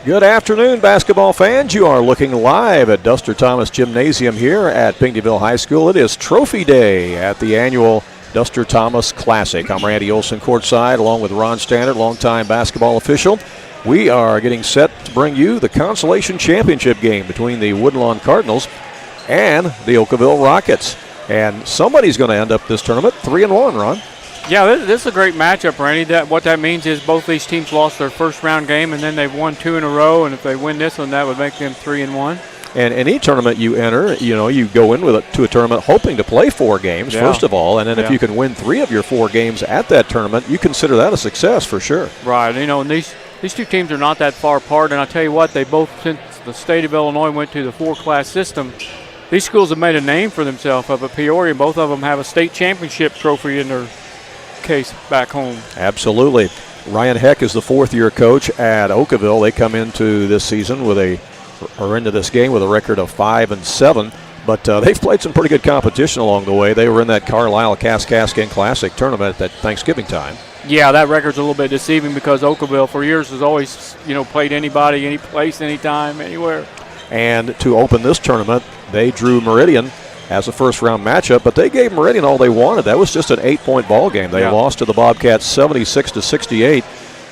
Good afternoon, basketball fans. You are looking live at Duster Thomas Gymnasium here at Pinckneyville High School. It is Trophy Day at the annual Duster Thomas Classic. I'm Randy Olson courtside along with Ron Standard, longtime basketball official. We are getting set to bring you the Consolation Championship game between the Woodlawn Cardinals and the Okawville Rockets. And somebody's going to end up this tournament 3-1, Ron. Yeah, this is a great matchup, Randy. What that means is both these teams lost their first round game, and then they've won 2 in a row. And if they win this one, that would make them 3-1. And any tournament you enter, you go in to a tournament hoping to play 4 games, first of all. And then if you can win 3 of your 4 games at that tournament, you consider that a success for sure. Right. And these 2 teams are not that far apart. And I'll tell you what, they both, since the state of Illinois went to the 4-class system, these schools have made a name for themselves up at Peoria. Both of them have a state championship trophy in their case back home. Absolutely. Ryan Heck is the 4th-year coach at Okawville. They come into this season into this game with a record of 5-7, but they've played some pretty good competition along the way. They were in that Carlisle Kaskaskin Classic tournament at Thanksgiving time. Yeah, that record's a little bit deceiving because Okawville for years has always, played anybody, any place, anytime, anywhere. And to open this tournament, they drew Meridian as a first-round matchup, but they gave Meridian all they wanted. That was just an 8-point ball game. They lost to the Bobcats 76-68.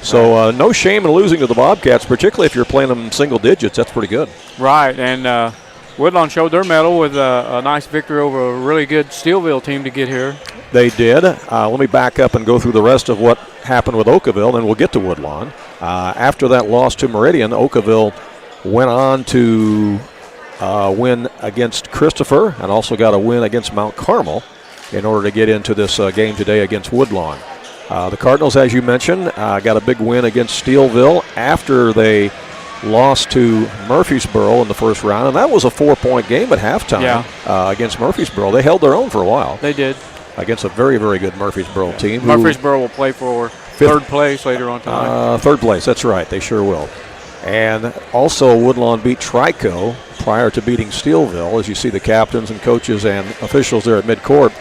So no shame in losing to the Bobcats, particularly if you're playing them single digits. That's pretty good. Right, and Woodlawn showed their mettle with a nice victory over a really good Steelville team to get here. They did. Let me back up and go through the rest of what happened with Okawville, then we'll get to Woodlawn. After that loss to Meridian, Okawville went on to win against Christopher and also got a win against Mount Carmel in order to get into this game today against Woodlawn. The Cardinals, as you mentioned, got a big win against Steelville after they lost to Murfreesboro in the first round, and that was a 4-point game at halftime against Murfreesboro. They held their own for a while. They did. Against a very, very good Murfreesboro team. Murfreesboro will play for third place later on tonight. Third place, that's right. They sure will. And also Woodlawn beat Trico prior to beating Steelville, as you see the captains and coaches and officials there at midcourt.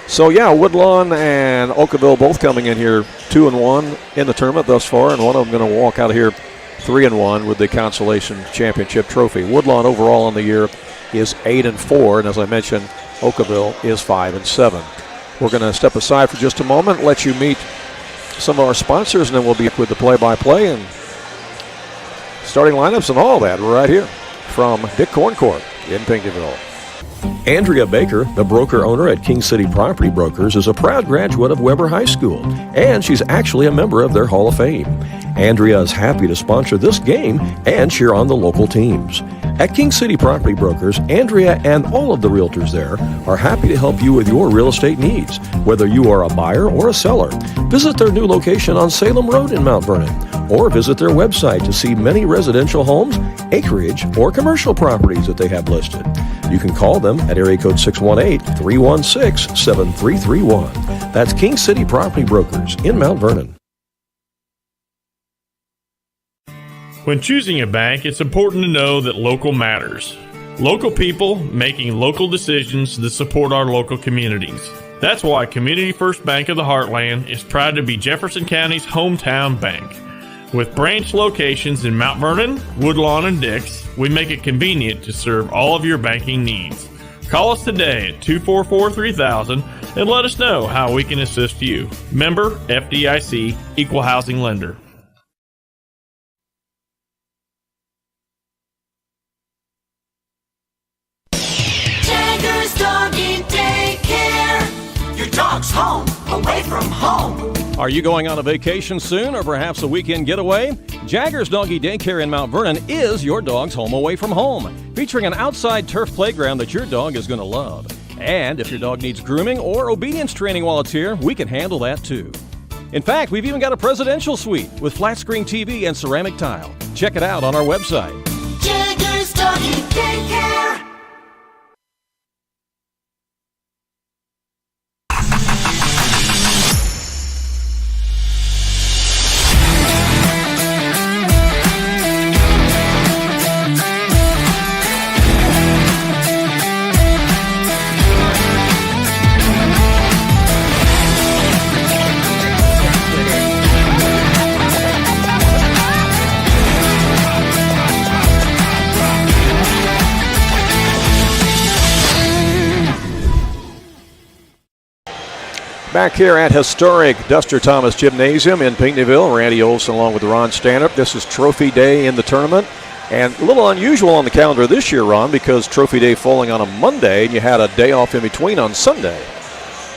So, Woodlawn and Okawville both coming in here 2-1 in the tournament thus far, and one of them going to walk out of here 3-1 with the Consolation Championship trophy. Woodlawn overall on the year is 8-4, and as I mentioned, Okawville is 5-7. We're going to step aside for just a moment, let you meet some of our sponsors, and then we'll be with the play-by-play and starting lineups and all that right here from Dick Corncourt in Pinckneyville. Andrea Baker, the broker-owner at King City Property Brokers, is a proud graduate of Weber High School, and she's actually a member of their Hall of Fame. Andrea is happy to sponsor this game and cheer on the local teams. At King City Property Brokers, Andrea and all of the realtors there are happy to help you with your real estate needs, whether you are a buyer or a seller. Visit their new location on Salem Road in Mount Vernon, or visit their website to see many residential homes, acreage, or commercial properties that they have listed. You can call them at area code 618-316-7331. That's King City Property Brokers in Mount Vernon. When choosing a bank, it's important to know that local matters. Local people making local decisions that support our local communities. That's why Community First Bank of the Heartland is proud to be Jefferson County's hometown bank. With branch locations in Mount Vernon, Woodlawn, and Dix, we make it convenient to serve all of your banking needs. Call us today at 244-3000 and let us know how we can assist you. Member FDIC, Equal Housing Lender. Jagger's Doggy Daycare. Your dog's home, away from home. Are you going on a vacation soon or perhaps a weekend getaway? Jagger's Doggy Daycare in Mount Vernon is your dog's home away from home, featuring an outside turf playground that your dog is going to love. And if your dog needs grooming or obedience training while it's here, we can handle that too. In fact, we've even got a presidential suite with flat screen TV and ceramic tile. Check it out on our website. Jagger's Doggy Daycare. Back here at historic Duster Thomas Gymnasium in Pinckneyville, Randy Olson along with Ron Stanhope. This is Trophy Day in the tournament. And a little unusual on the calendar this year, Ron, because Trophy Day falling on a Monday and you had a day off in between on Sunday.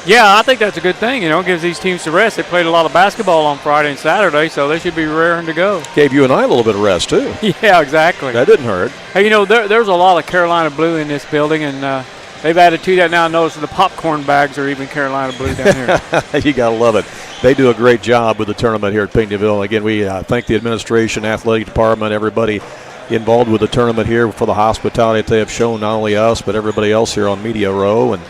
Yeah, I think that's a good thing. It gives these teams a rest. They played a lot of basketball on Friday and Saturday, so they should be raring to go. Gave you and I a little bit of rest, too. Yeah, exactly. That didn't hurt. Hey, there's a lot of Carolina blue in this building, and they've added to that now. Notice the popcorn bags are even Carolina blue down here. You got to love it. They do a great job with the tournament here at Pinckneyville. Again, we thank the administration, athletic department, everybody involved with the tournament here for the hospitality that they have shown, not only us, but everybody else here on Media Row. And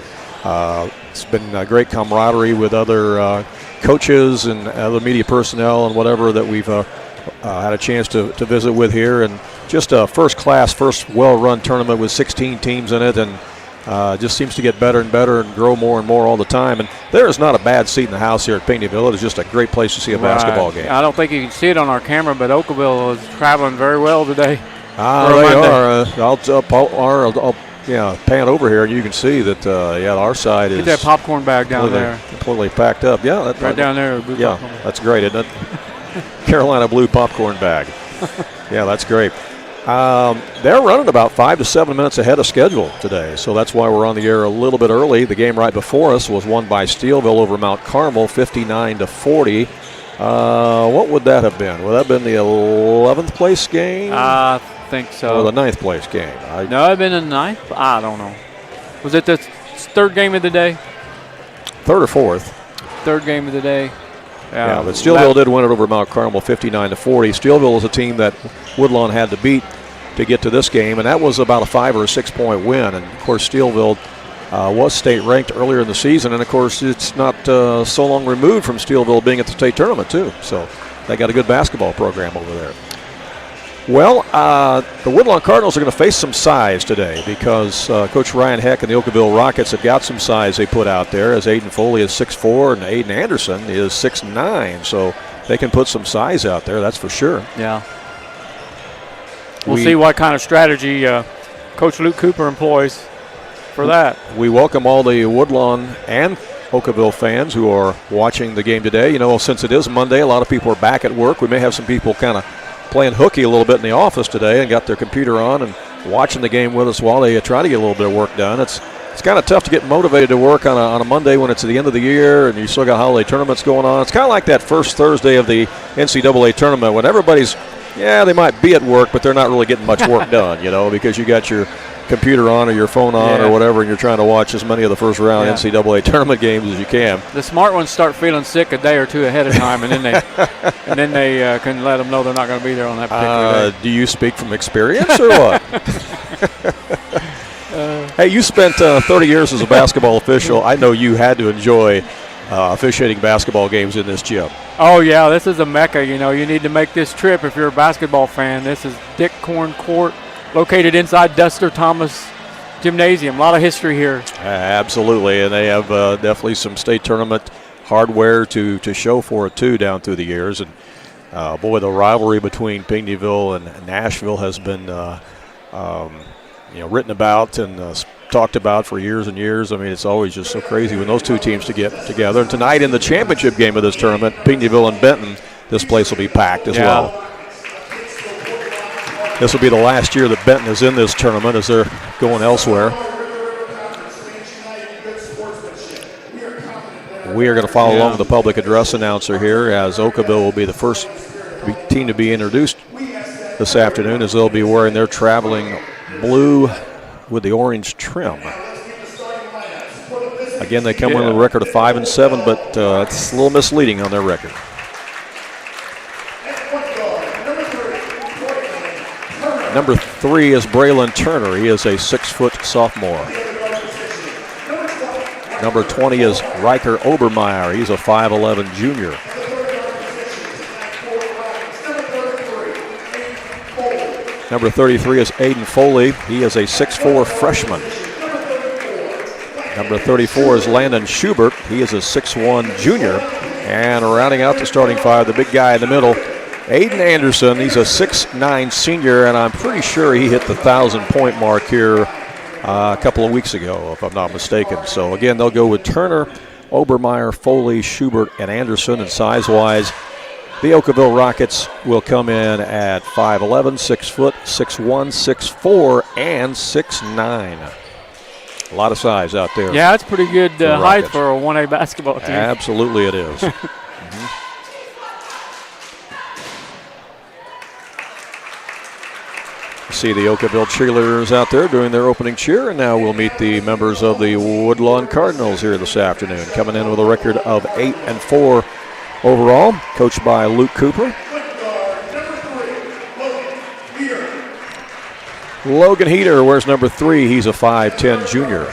it's been a great camaraderie with other coaches and other media personnel and whatever that we've had a chance to visit with here. And just a first-class, first well-run tournament with 16 teams in it, and just seems to get better and better and grow more and more all the time. And there is not a bad seat in the house here at Pinckneyville. It is just a great place to see a basketball game. I don't think you can see it on our camera, but Okawville is traveling very well today. They are. I'll pan over here, and you can see that, our side is. Get that popcorn bag down there. Completely packed up. Yeah. Right down there. Yeah, that's great, isn't it? Carolina blue popcorn bag. Yeah, that's great. They're running about 5 to 7 minutes ahead of schedule today, so that's why we're on the air a little bit early. The game right before us was won by Steelville over Mount Carmel, 59-40. What would that have been? Would that have been the 11th place game? I think so. Or the 9th place game? No, it'd been the 9th. I don't know. Was it the third game of the day? Third or fourth. Third game of the day. Yeah, but Steelville did win it over Mount Carmel 59-40. Steelville is a team that Woodlawn had to beat to get to this game, and that was about a 5 or a 6 point win. And of course, Steelville was state ranked earlier in the season, and of course, it's not so long removed from Steelville being at the state tournament too. So they got a good basketball program over there. Well, the Woodlawn Cardinals are going to face some size today because Coach Ryan Heck and the Okawville Rockets have got some size they put out there, as Aiden Foley is 6'4", and Aiden Anderson is 6'9", so they can put some size out there, that's for sure. Yeah. We'll see what kind of strategy Coach Luke Cooper employs for that. We welcome all the Woodlawn and Okawville fans who are watching the game today. Since it is Monday, a lot of people are back at work. We may have some people kind of playing hooky a little bit in the office today and got their computer on and watching the game with us while they try to get a little bit of work done. It's kind of tough to get motivated to work on a Monday when it's at the end of the year and you still got holiday tournaments going on. It's kind of like that first Thursday of the NCAA tournament when everybody's, they might be at work, but they're not really getting much work done, because you got your computer on or your phone on or whatever, and you're trying to watch as many of the first round NCAA tournament games as you can. The smart ones start feeling sick a day or two ahead of time, and then they can let them know they're not going to be there on that particular day. Do you speak from experience or what? Hey, you spent 30 years as a basketball official. I know you had to enjoy officiating basketball games in this gym. Oh, yeah, this is a mecca. You need to make this trip if you're a basketball fan. This is Dick Corn Court, located inside Duster Thomas Gymnasium. A lot of history here. Absolutely, and they have definitely some state tournament hardware to show for it, too, down through the years. And, the rivalry between Pinckneyville and Nashville has been, written about and talked about for years and years. I mean, it's always just so crazy when those two teams to get together. And tonight in the championship game of this tournament, Pinckneyville and Benton, this place will be packed as well. This will be the last year that Benton is in this tournament as they're going elsewhere. We are going to follow along with the public address announcer here, as Okawville will be the first team to be introduced this afternoon, as they'll be wearing their traveling blue with the orange trim. Again, they come in with a record of 5-7, but it's a little misleading on their record. Number 3 is Braylon Turner. He is a 6-foot sophomore. Number 20 is Riker Obermeyer. He's a 5'11 junior. Number 33 is Aiden Foley. He is a 6'4 freshman. Number 34 is Landon Schubert. He is a 6'1 junior. And rounding out the starting five, the big guy in the middle, Aiden Anderson. He's a 6'9 senior, and I'm pretty sure he hit the 1,000-point mark here a couple of weeks ago, if I'm not mistaken. So, again, they'll go with Turner, Obermeyer, Foley, Schubert, and Anderson. And size-wise, the Okawville Rockets will come in at 5'11", 6 foot, 6'1", 6'4", and 6'9". A lot of size out there. Yeah, that's pretty good height for a 1A basketball team. Absolutely it is. See the Okawville cheerleaders out there doing their opening cheer, and now we'll meet the members of the Woodlawn Cardinals here this afternoon, coming in with a record of 8-4 overall, coached by Luke Cooper. Logan Heater wears number 3. He's a 5'10 junior.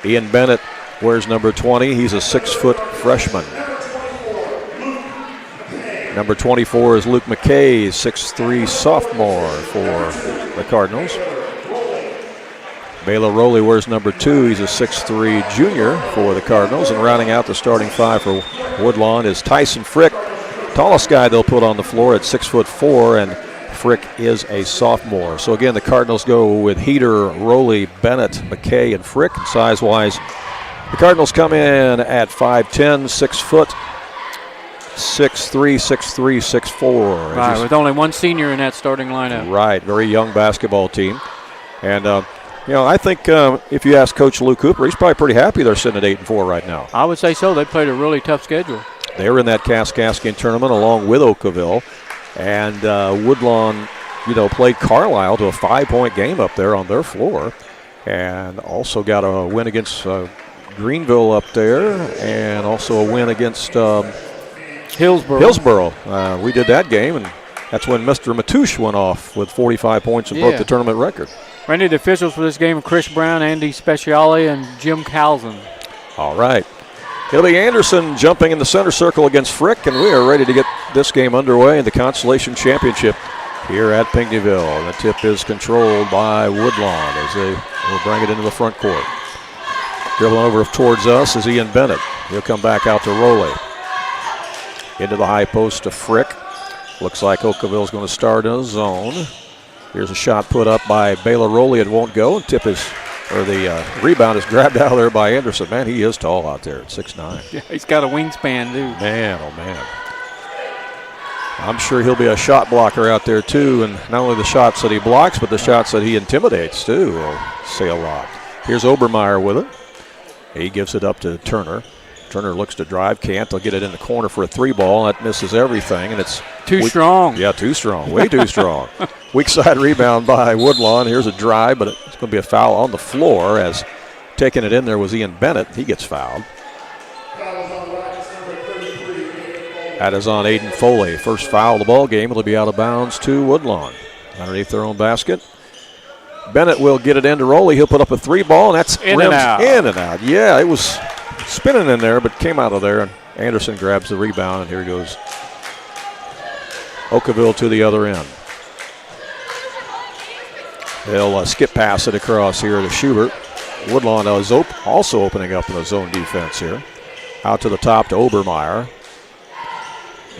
Ian Bennett wears number 20. He's a 6-foot freshman. Number 24 is Luke McKay, 6'3 sophomore for the Cardinals. Baylor Rowley wears number 2. He's a 6'3 junior for the Cardinals. And rounding out the starting 5 for Woodlawn is Tyson Frick, tallest guy they'll put on the floor at 6'4", and Frick is a sophomore. So again, the Cardinals go with Heater, Rowley, Bennett, McKay, and Frick. And size-wise, the Cardinals come in at 5'10", 6 foot, 6'3", 6'3", 6'4". Right, with only one senior in that starting lineup. Right, very young basketball team. And, I think if you ask Coach Lou Cooper, he's probably pretty happy they're sitting at 8-4 right now. I would say so. They played a really tough schedule. They were in that Kaskaskia tournament along with Okawville. And Woodlawn, played Carlisle to a 5-point game up there on their floor. And also got a win against Greenville up there, and also a win against Hillsboro. We did that game, and that's when Mr. Matouche went off with 45 points and broke the tournament record. Randy, the officials for this game are Chris Brown, Andy Speciale, and Jim Calzen. All right. It'll be Anderson jumping in the center circle against Frick, and we are ready to get this game underway in the Consolation Championship here at Pinckneyville. The tip is controlled by Woodlawn as they will bring it into the front court. Dribbling over towards us is Ian Bennett. He'll come back out to Rowley. Into the high post to Frick. Looks like Okawville's going to start in a zone. Here's a shot put up by Baylor Rowley. It won't go. The rebound is grabbed out of there by Anderson. Man, he is tall out there at 6'9". Yeah, he's got a wingspan, too. Man, oh, man. I'm sure he'll be a shot blocker out there, too. And not only the shots that he blocks, but the shots that he intimidates, too, will say a lot. Here's Obermeyer with it. He gives it up to Turner. Turner looks to drive, can't. They'll get it in the corner for a 3-ball. That misses everything, and it's too strong. Yeah, too strong. Way too strong. Weak side rebound by Woodlawn. Here's a drive, but it's going to be a foul on the floor as taking it in there was Ian Bennett. He gets fouled. That is on Aiden Foley. First foul of the ball game. It'll be out of bounds to Woodlawn. Underneath their own basket. Bennett will get it into Rowley. He'll put up a 3-ball, and that's in and out. In and out. Yeah, it was spinning in there, but came out of there. And Anderson grabs the rebound, and here goes Okawville to the other end. They'll skip pass it across here to Schubert. Woodlawn is also opening up in the zone defense here. Out to the top to Obermeyer.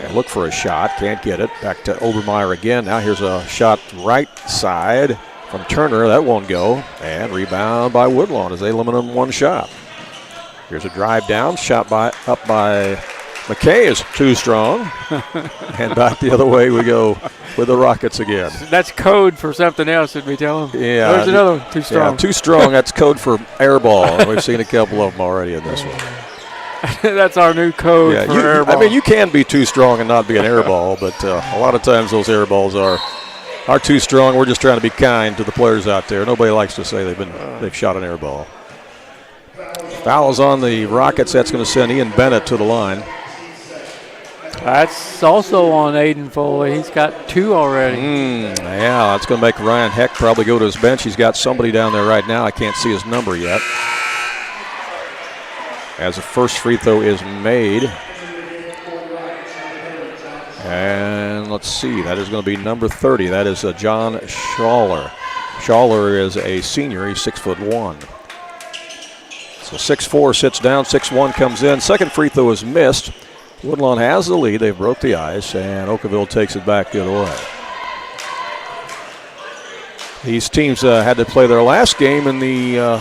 And look for a shot. Can't get it. Back to Obermeyer again. Now here's a shot right side from Turner. That won't go. And rebound by Woodlawn as they limit him one shot. Here's a drive down. Shot up by McKay is too strong. And back the other way we go with the Rockets again. That's code for something else, did we tell him? Yeah. There's another one. Too strong. Yeah, too strong. That's code for air ball. We've seen a couple of them already in this one. That's our new code for air ball. I mean, you can be too strong and not be an air ball, but a lot of times those air balls are too strong. We're just trying to be kind to the players out there. Nobody likes to say they've shot an air ball. Foul is on the Rockets. That's going to send Ian Bennett to the line. That's also on Aiden Foley. He's got 2 already. Yeah, that's going to make Ryan Heck probably go to his bench. He's got somebody down there right now. I can't see his number yet. As the first free throw is made. And let's see, that is going to be number 30. That is John Schaller. Schaller is a senior. He's 6'1". So 6'4" sits down, 6'1" comes in. Second free throw is missed. Woodlawn has the lead. They broke the ice, and Okawville takes it back the other way. These teams had to play their last game in the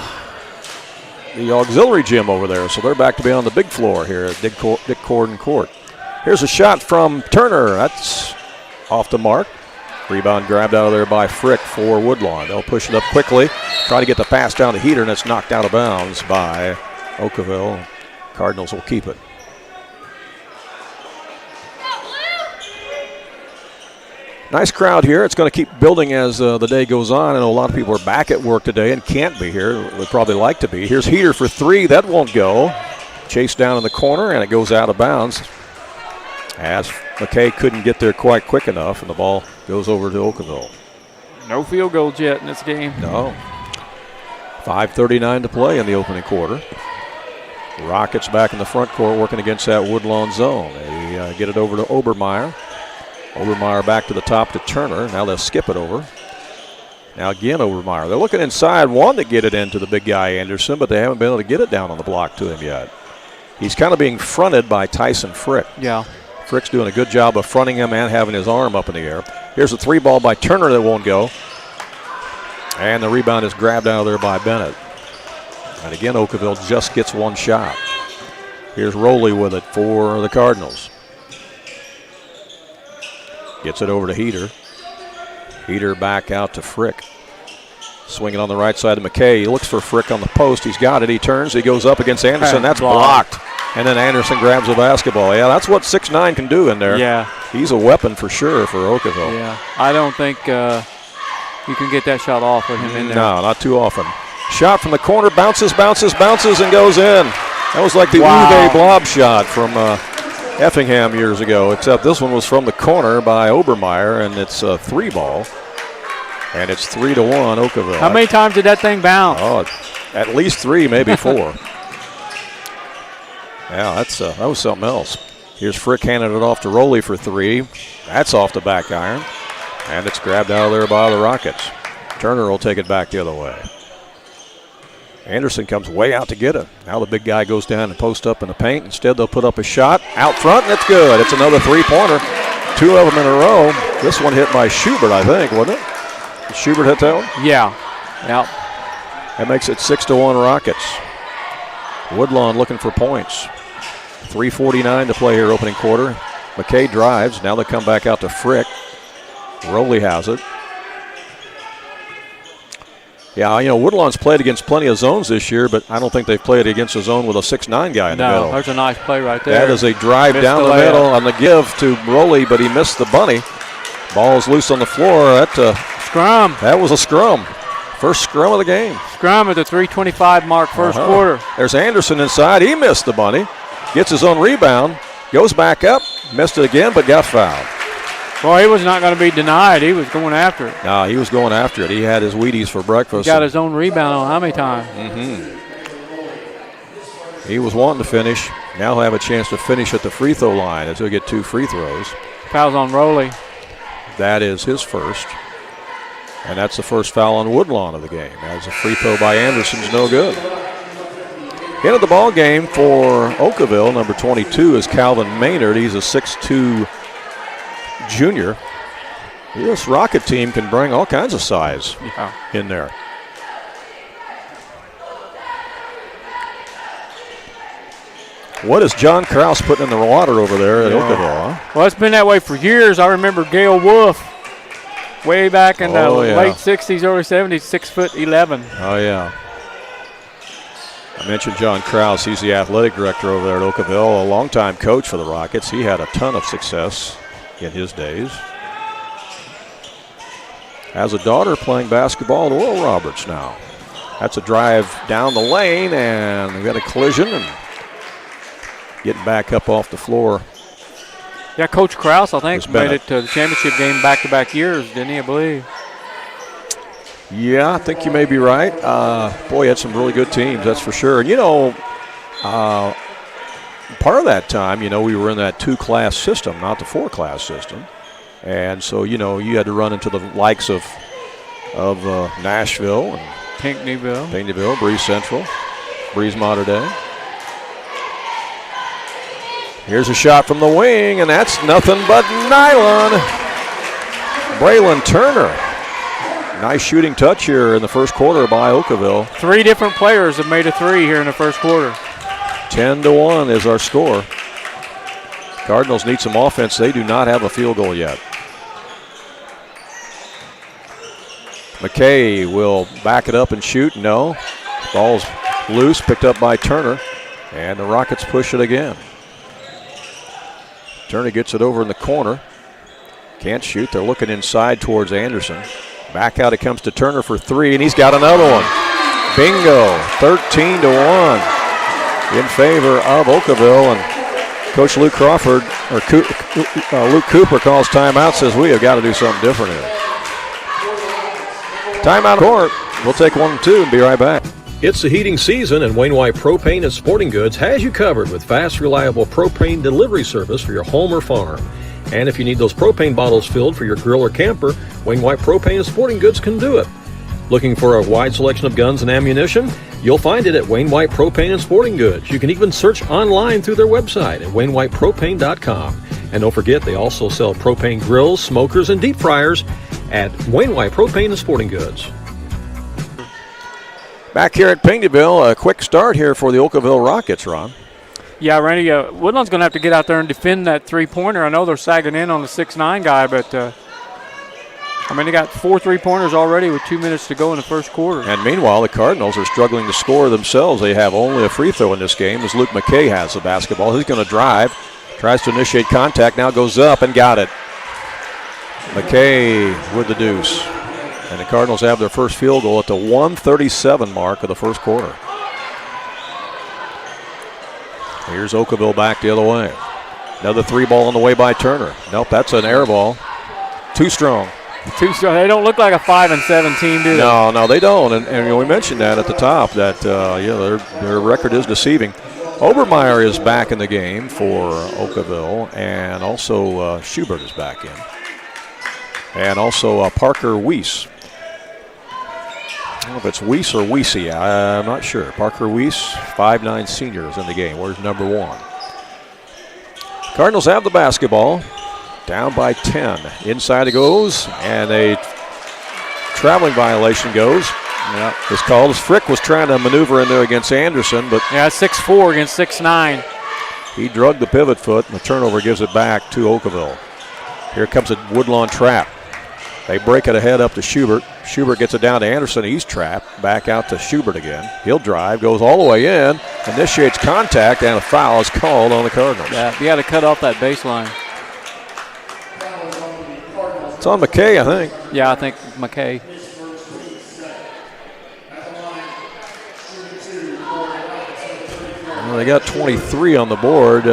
the auxiliary gym over there. So they're back to be on the big floor here at Dick Corden Court. Here's a shot from Turner. That's off the mark. Rebound grabbed out of there by Frick for Woodlawn. They'll push it up quickly, try to get the pass down to Heater, and it's knocked out of bounds by Okawville. Cardinals will keep it. Nice crowd here. It's going to keep building as the day goes on. I know a lot of people are back at work today and can't be here. Would probably like to be. Here's Heater for three. That won't go. Chased down in the corner, and it goes out of bounds as McKay couldn't get there quite quick enough, and the ball goes over to Okawville. No field goals yet in this game. No. 5:39 to play in the opening quarter. Rockets back in the front court working against that Woodlawn zone. They get it over to Obermeyer. Obermeyer back to the top to Turner. Now they'll skip it over. Now again Obermeyer. They're looking inside, wanting to get it into the big guy Anderson, but they haven't been able to get it down on the block to him yet. He's kind of being fronted by Tyson Frick. Yeah. Frick's doing a good job of fronting him and having his arm up in the air. Here's a three ball by Turner that won't go. And the rebound is grabbed out of there by Bennett. And again, Okawville just gets one shot. Here's Rowley with it for the Cardinals. Gets it over to Heater. Heater back out to Frick. Swinging on the right side of McKay. He looks for Frick on the post. He's got it. He turns. He goes up against Anderson. That's blocked. And then Anderson grabs the basketball. Yeah, that's what 6'9" can do in there. Yeah. He's a weapon for sure for Okawville. Yeah. I don't think you can get that shot off with him in there. No, not too often. Shot from the corner. Bounces, and goes in. That was like the Uwe Blob shot from Effingham years ago, except this one was from the corner by Obermeyer, and it's a three ball. And it's 3-1 Okawville. How many times did that thing bounce? Oh, at least three, maybe four. Yeah, that was something else. Here's Frick handing it off to Rowley for three. That's off the back iron. And it's grabbed out of there by the Rockets. Turner will take it back the other way. Anderson comes way out to get it. Now the big guy goes down and posts up in the paint. Instead, they'll put up a shot out front, and it's good. It's another three-pointer. Two of them in a row. This one hit by Schubert, I think, wasn't it? Did Schubert hit that one? Yeah. Yep. That makes it 6-1 Rockets. Woodlawn looking for points. 3:49 to play here, opening quarter. McKay drives. Now they come back out to Frick. Rowley has it. Yeah, Woodlawn's played against plenty of zones this year, but I don't think they've played against a zone with a 6'9" guy in the middle. No, there's a nice play right there. That is a drive down the middle on the give to Rowley, but he missed the bunny. Ball's loose on the floor. Scrum. That was a scrum. First scrum of the game. Scrum at the 3:25 mark, first quarter. There's Anderson inside. He missed the bunny. Gets his own rebound. Goes back up. Missed it again, but got fouled. Well, he was not going to be denied. He was going after it. No, he was going after it. He had his Wheaties for breakfast. He got his own rebound on how many times? He was wanting to finish. Now he'll have a chance to finish at the free throw line as he'll get two free throws. Fouls on Rowley. That is his first. And that's the first foul on Woodlawn of the game. As a free throw by Anderson's no good. Into the ball game for Okawville, number 22 is Calvin Maynard. He's a 6'2" junior. This Rocket team can bring all kinds of size in there. What is John Krause putting in the water over there at Okawville? Huh? Well, it's been that way for years. I remember Gail Wolf way back in the late 60s, early 70s, 6'11". Oh, yeah. I mentioned John Krause. He's the athletic director over there at Okawville, a longtime coach for the Rockets. He had a ton of success in his days. Has a daughter playing basketball at Oral Roberts now. That's a drive down the lane, and we got a collision and getting back up off the floor. Yeah, Coach Krause, I think, made it to the championship game back-to-back years, didn't he, I believe? Yeah, I think you may be right. Boy, he had some really good teams, that's for sure. And, part of that time, we were in that two-class system, not the four-class system. And so, you had to run into the likes of Nashville and Pinckneyville, Breeze Central, Breeze Mater Dei. Here's a shot from the wing, and that's nothing but nylon. Braylon Turner Nice shooting touch here in the first quarter by Okawville. 3 different players have made a 3 here in the first quarter. 10-1 is our score. Cardinals need some offense. They do not have a field goal yet. McKay will back it up and shoot. No. Ball's loose, picked up by Turner. And the Rockets push it again. Tourney gets it over in the corner. Can't shoot. They're looking inside towards Anderson. Back out it comes to Turner for 3, and he's got another one. Bingo. 13-1 in favor of Okawville. And Coach Luke Crawford, or Luke Cooper calls timeout, says we have got to do something different here. Timeout court. We'll take 1 and 2 and be right back. It's the heating season, and Wainwright Propane and Sporting Goods has you covered with fast, reliable propane delivery service for your home or farm. And if you need those propane bottles filled for your grill or camper, Wainwright Propane and Sporting Goods can do it. Looking for a wide selection of guns and ammunition? You'll find it at Wainwright Propane and Sporting Goods. You can even search online through their website at wainwrightpropane.com. And don't forget, they also sell propane grills, smokers, and deep fryers at Wainwright Propane and Sporting Goods. Back here at Pinckneyville, a quick start here for the Okawville Rockets, Ron. Yeah, Randy, Woodlawn's going to have to get out there and defend that 3-pointer. I know they're sagging in on the 6'9" guy, but, they got 4 3-pointers already with 2 minutes to go in the first quarter. And meanwhile, the Cardinals are struggling to score themselves. They have only a free throw in this game as Luke McKay has the basketball. He's going to drive, tries to initiate contact, now goes up and got it. McKay with the deuce. And the Cardinals have their first field goal at the 1:37 mark of the first quarter. Here's Okawville back the other way. Another 3-ball on the way by Turner. Nope, that's an air ball. Too strong. They don't look like a 5-7 team, do they? No, they don't. And we mentioned that at the top, that their record is deceiving. Obermeyer is back in the game for Okawville, and also Schubert is back in. And also Parker Weiss. I don't know if it's Weiss or Weesey. I'm not sure. Parker Weiss, 5'9" senior, is in the game. Where's number 1? Cardinals have the basketball. Down by 10. Inside it goes, and a traveling violation goes. Yeah, it's called. Frick was trying to maneuver in there against Anderson, but 6'4" against 6'9". He drugged the pivot foot, and the turnover gives it back to Okawville. Here comes a Woodlawn trap. They break it ahead up to Schubert. Schubert gets it down to Anderson. He's trapped. Back out to Schubert again. He'll drive, goes all the way in, initiates contact, and a foul is called on the Cardinals. Yeah, you got to cut off that baseline. It's on McKay, I think. Yeah, I think McKay. Well, they got 23 on the board.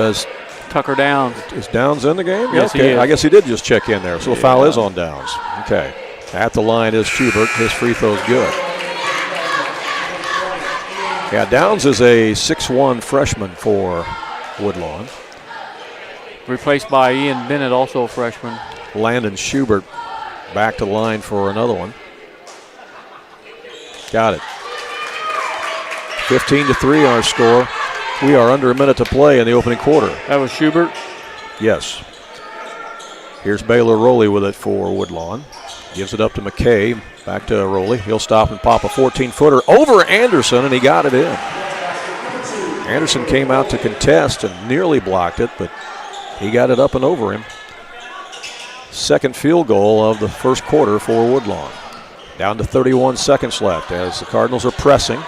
Tucker Downs. Is Downs in the game? Yes, okay. he is. I guess he did just check in there. So the foul is on Downs. Okay. At the line is Schubert. His free throw's good. Yeah, Downs is a 6'1" freshman for Woodlawn. Replaced by Ian Bennett, also a freshman. Landon Schubert back to the line for another one. Got it. 15-3 our score. We are under a minute to play in the opening quarter. That was Schubert? Yes. Here's Baylor Rowley with it for Woodlawn. Gives it up to McKay. Back to Rowley. He'll stop and pop a 14-footer over Anderson, and he got it in. Anderson came out to contest and nearly blocked it, but he got it up and over him. Second field goal of the first quarter for Woodlawn. Down to 31 seconds left as the Cardinals are pressing.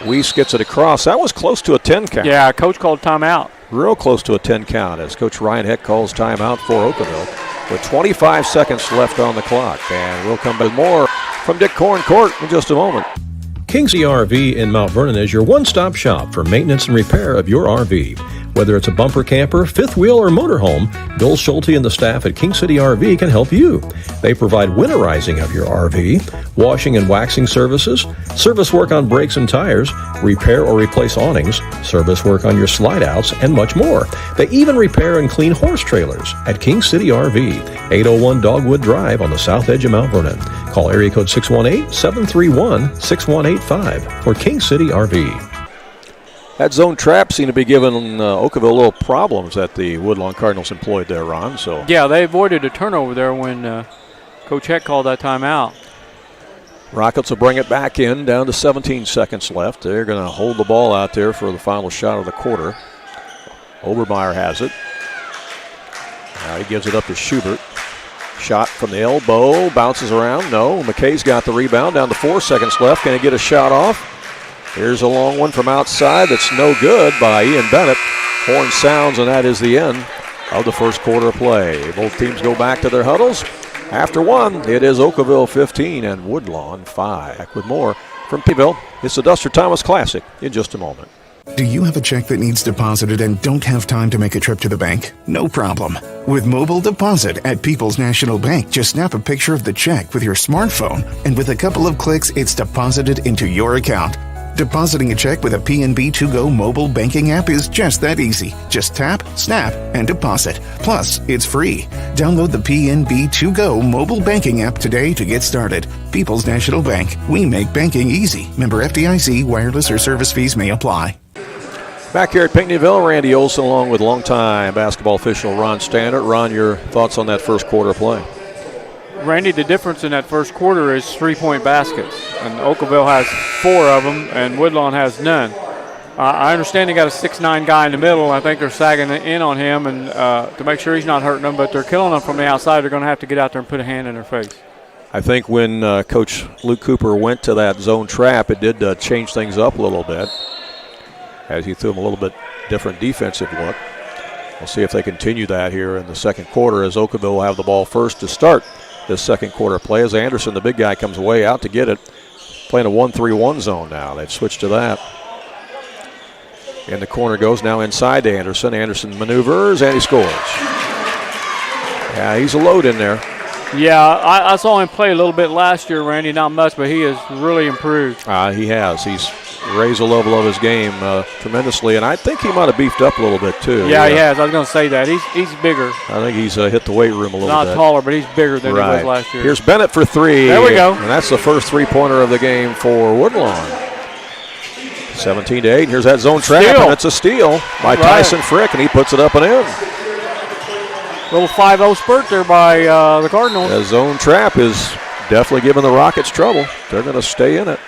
Weiss gets it across. That was close to a 10 count. Yeah, coach called timeout. Real close to a 10 count as Coach Ryan Heck calls timeout for Okawville with 25 seconds left on the clock. And we'll come back more from Dick Corn Court in just a moment. Kingsley RV in Mount Vernon is your one-stop shop for maintenance and repair of your RV. Whether it's a bumper camper, fifth wheel, or motorhome, Bill Schulte and the staff at King City RV can help you. They provide winterizing of your RV, washing and waxing services, service work on brakes and tires, repair or replace awnings, service work on your slide-outs, and much more. They even repair and clean horse trailers at King City RV, 801 Dogwood Drive on the south edge of Mount Vernon. Call area code 618-731-6185 for King City RV. That zone trap seemed to be giving Okawville little problems that the Woodlawn Cardinals employed there, Ron. So yeah, they avoided a turnover there when Coach Heck called that timeout. Rockets will bring it back in, down to 17 seconds left. They're going to hold the ball out there for the final shot of the quarter. Obermeyer has it. Now he gives it up to Schubert. Shot from the elbow, bounces around. No, McKay's got the rebound, down to 4 seconds left. Can he get a shot off? Here's a long one from outside that's no good by Ian Bennett. Horn sounds, and that is the end of the first quarter of play. Both teams go back to their huddles. After one, it is Okawville 15 and Woodlawn 5. Back with more from Pinckneyville. It's the Duster Thomas Classic in just a moment. Do you have a check that needs deposited and don't have time to make a trip to the bank? No problem. With mobile deposit at People's National Bank, just snap a picture of the check with your smartphone, and with a couple of clicks, it's deposited into your account. Depositing a check with a PNB 2Go mobile banking app is just that easy. Just tap, snap, and deposit. Plus, it's free. Download the PNB 2Go mobile banking app today to get started. People's National Bank. We make banking easy. Member FDIC. Wireless or service fees may apply. Back here at Pinckneyville, Randy Olson along with longtime basketball official Ron Stannard. Ron, your thoughts on that first quarter play? Randy, the difference in that first quarter is 3-point baskets. And Okawville has 4 of them, and Woodlawn has none. I understand they got a 6'9" guy in the middle. I think they're sagging in on him and to make sure he's not hurting them, but they're killing them from the outside. They're going to have to get out there and put a hand in their face. I think when Coach Luke Cooper went to that zone trap, it did change things up a little bit as he threw them a little bit different defensive look. We'll see if they continue that here in the second quarter, as Okawville will have the ball first to start this second quarter play, as Anderson, the big guy, comes way out to get it. Playing a 1-3-1 zone now. They've switched to that. In the corner goes now inside to Anderson. Anderson maneuvers and he scores. Yeah, he's a load in there. Yeah, I saw him play a little bit last year, Randy, not much, but he has really improved. He has. He's raised the level of his game tremendously, and I think he might have beefed up a little bit too. Yeah, he has. I was going to say that. He's bigger. I think he's hit the weight room a little bit. Not taller, but he's bigger than he was last year. Here's Bennett for 3. There we go. And that's the first three-pointer of the game for Woodlawn. 17-8. Here's that zone trap, and it's a steal by Tyson Frick, and he puts it up and in. Little 5-0 spurt there by the Cardinals. The zone trap is definitely giving the Rockets trouble. They're going to stay in it.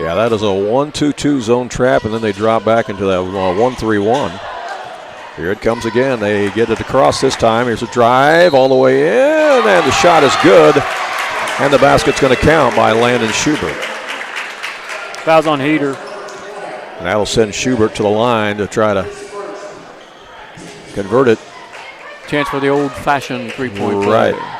Yeah, that is a 1-2-2 zone trap, and then they drop back into that 1-3-1. Here it comes again. They get it across this time. Here's a drive all the way in, and the shot is good. And the basket's going to count by Landon Schubert. Fouls on Heater. And that will send Schubert to the line to try to convert it. Chance for the old-fashioned three-point play. Right.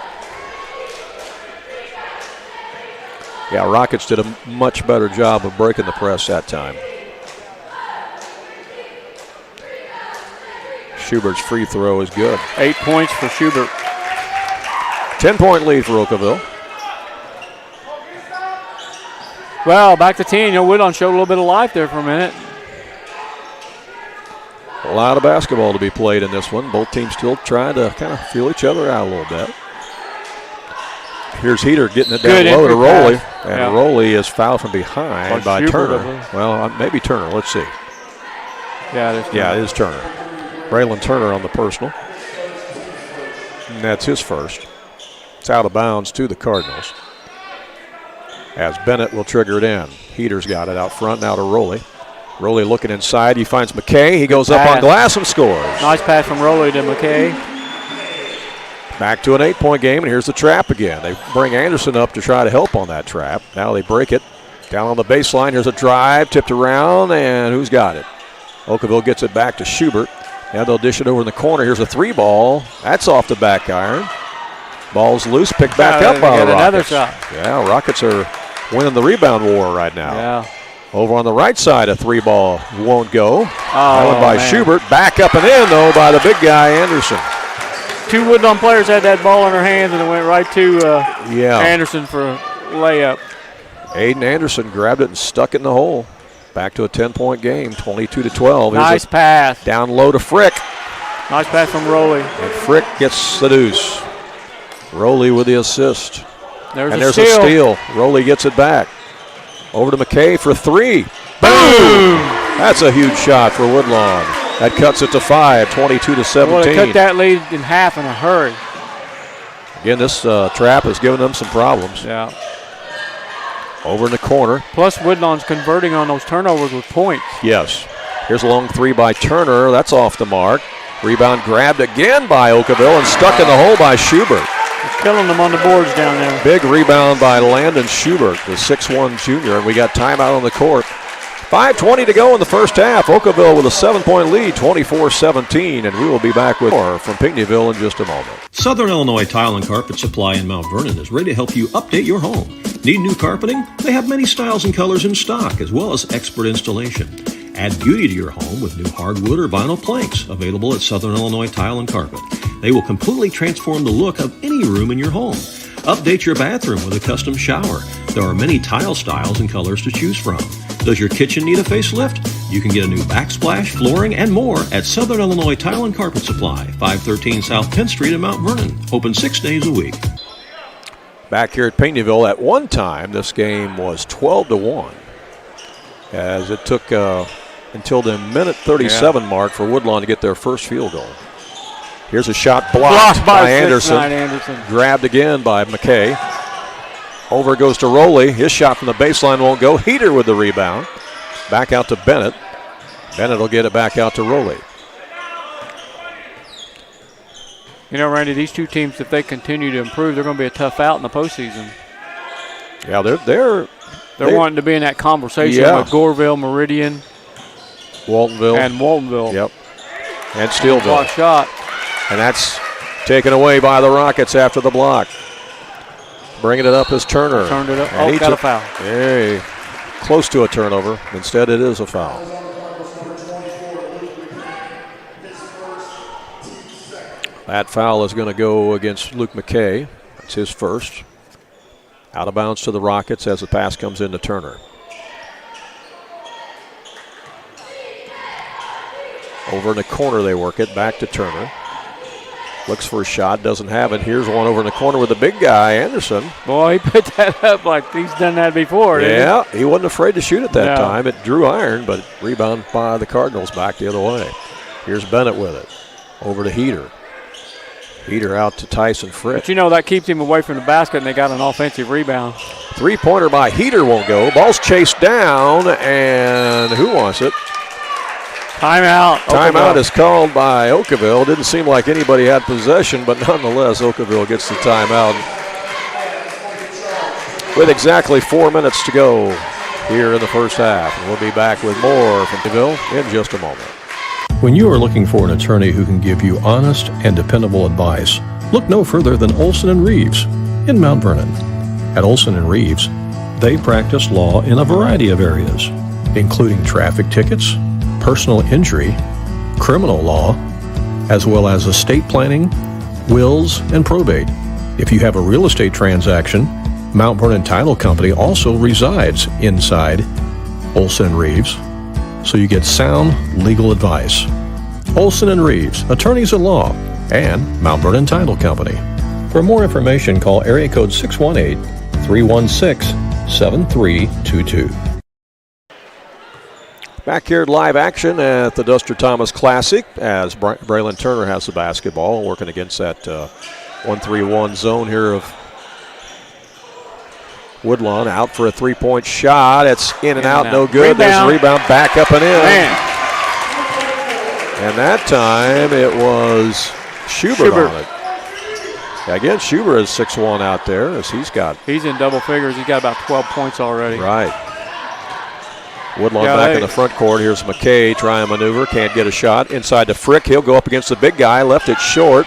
Yeah, Rockets did a much better job of breaking the press that time. Schubert's free throw is good. 8 points for Schubert. 10-point lead for Okawville. Well, back to 10. Woodlawn showed a little bit of life there for a minute. A lot of basketball to be played in this one. Both teams still trying to kind of feel each other out a little bit. Here's Heater getting it down low to Rowley. And Rowley is fouled from behind by Turner. Well, maybe Turner. Let's see. Yeah, it is Turner. Yeah, it is Turner. Braylon Turner on the personal. And that's his first. It's out of bounds to the Cardinals. As Bennett will trigger it in. Heater's got it out front now to Rowley. Rowley looking inside. He finds McKay. He goes up on glass and scores. Nice pass from Rowley to McKay. Back to an 8-point game, and here's the trap again. They bring Anderson up to try to help on that trap. Now they break it. Down on the baseline, here's a drive, tipped around, and who's got it? Okawville gets it back to Schubert. Now they'll dish it over in the corner. Here's a 3-ball. That's off the back iron. Ball's loose, picked back up by the Rockets. Another shot. Yeah, Rockets are winning the rebound war right now. Yeah. Over on the right side, a 3-ball won't go. That one by man. Schubert. Back up and in, though, by the big guy, Anderson. 2 Woodlawn players had that ball in their hands, and it went right to Anderson for a layup. Aiden Anderson grabbed it and stuck it in the hole. Back to a 10-point game, 22-12. Nice pass. Down low to Frick. Nice pass from Rowley. And Frick gets the deuce. Rowley with the assist. There's a steal. Rowley gets it back. Over to McKay for 3. Boom! That's a huge shot for Woodlawn. That cuts it to 5, 22-17. Well, they cut that lead in half in a hurry. Again, this trap has given them some problems. Yeah. Over in the corner. Plus, Woodlawn's converting on those turnovers with points. Yes. Here's a long three by Turner. That's off the mark. Rebound grabbed again by Okawville and stuck in the hole by Schubert. He's killing them on the boards down there. Big rebound by Landon Schubert, the 6'1 junior, and we got timeout on the court. 5:20 to go in the first half. Okawville with a 7-point lead, 24-17, and we will be back with more from Pinckneyville in just a moment. Southern Illinois Tile and Carpet Supply in Mount Vernon is ready to help you update your home. Need new carpeting? They have many styles and colors in stock, as well as expert installation. Add beauty to your home with new hardwood or vinyl planks available at Southern Illinois Tile and Carpet. They will completely transform the look of any room in your home. Update your bathroom with a custom shower. There are many tile styles and colors to choose from. Does your kitchen need a facelift? You can get a new backsplash, flooring, and more at Southern Illinois Tile and Carpet Supply, 513 South Penn Street in Mount Vernon. Open 6 days a week. Back here at Pinckneyville, at one time, this game was 12-1, as it took until the minute 37 mark for Woodlawn to get their first field goal. Here's a shot blocked by Anderson. Grabbed again by McKay. Over goes to Rowley. His shot from the baseline won't go. Heater with the rebound. Back out to Bennett. Bennett will get it back out to Rowley. You know, Randy, these two teams, if they continue to improve, they're going to be a tough out in the postseason. Yeah, they're wanting to be in that conversation with Goreville, Meridian, Waltonville. Yep. And Steelville. Block shot. And that's taken away by the Rockets after the block. Bringing it up is Turner. Turned it up. And got a foul. Hey, close to a turnover. Instead, it is a foul. That foul is going to go against Luke McKay. That's his first. Out of bounds to the Rockets as the pass comes into Turner. Over in the corner they work it. Back to Turner. Looks for a shot. Doesn't have it. Here's one over in the corner with the big guy, Anderson. Boy, he put that up like he's done that before. Yeah, he wasn't afraid to shoot it that time. It drew iron, but rebound by the Cardinals back the other way. Here's Bennett with it. Over to Heater. Heater out to Tyson Frick. But you know, that keeps him away from the basket, and they got an offensive rebound. Three-pointer by Heater won't go. Ball's chased down, and who wants it? Timeout. Timeout is called by Okawville. Didn't seem like anybody had possession, but nonetheless, Okawville gets the timeout. With exactly 4 minutes to go here in the first half. And we'll be back with more from Pinckneyville in just a moment. When you are looking for an attorney who can give you honest and dependable advice, look no further than Olson & Reeves in Mount Vernon. At Olson & Reeves, they practice law in a variety of areas, including traffic tickets, personal injury, criminal law, as well as estate planning, wills, and probate. If you have a real estate transaction, Mount Vernon Title Company also resides inside Olson & Reeves, so you get sound legal advice. Olson & Reeves, attorneys at law, and Mount Vernon Title Company. For more information, call area code 618-316-7322. Back here at live action at the Duster Thomas Classic as Braylon Turner has the basketball, working against that 1-3-1 zone here of Woodlawn. Out for a three-point shot. It's in and out, no good. There's a rebound, back up and in. Man. And that time it was Schubert on it. Again, Schubert is 6'1 out there as he's in double figures. He's got about 12 points already. Right. Woodlawn back in the front court. Here's McKay trying to maneuver. Can't get a shot. Inside to Frick. He'll go up against the big guy. Left it short.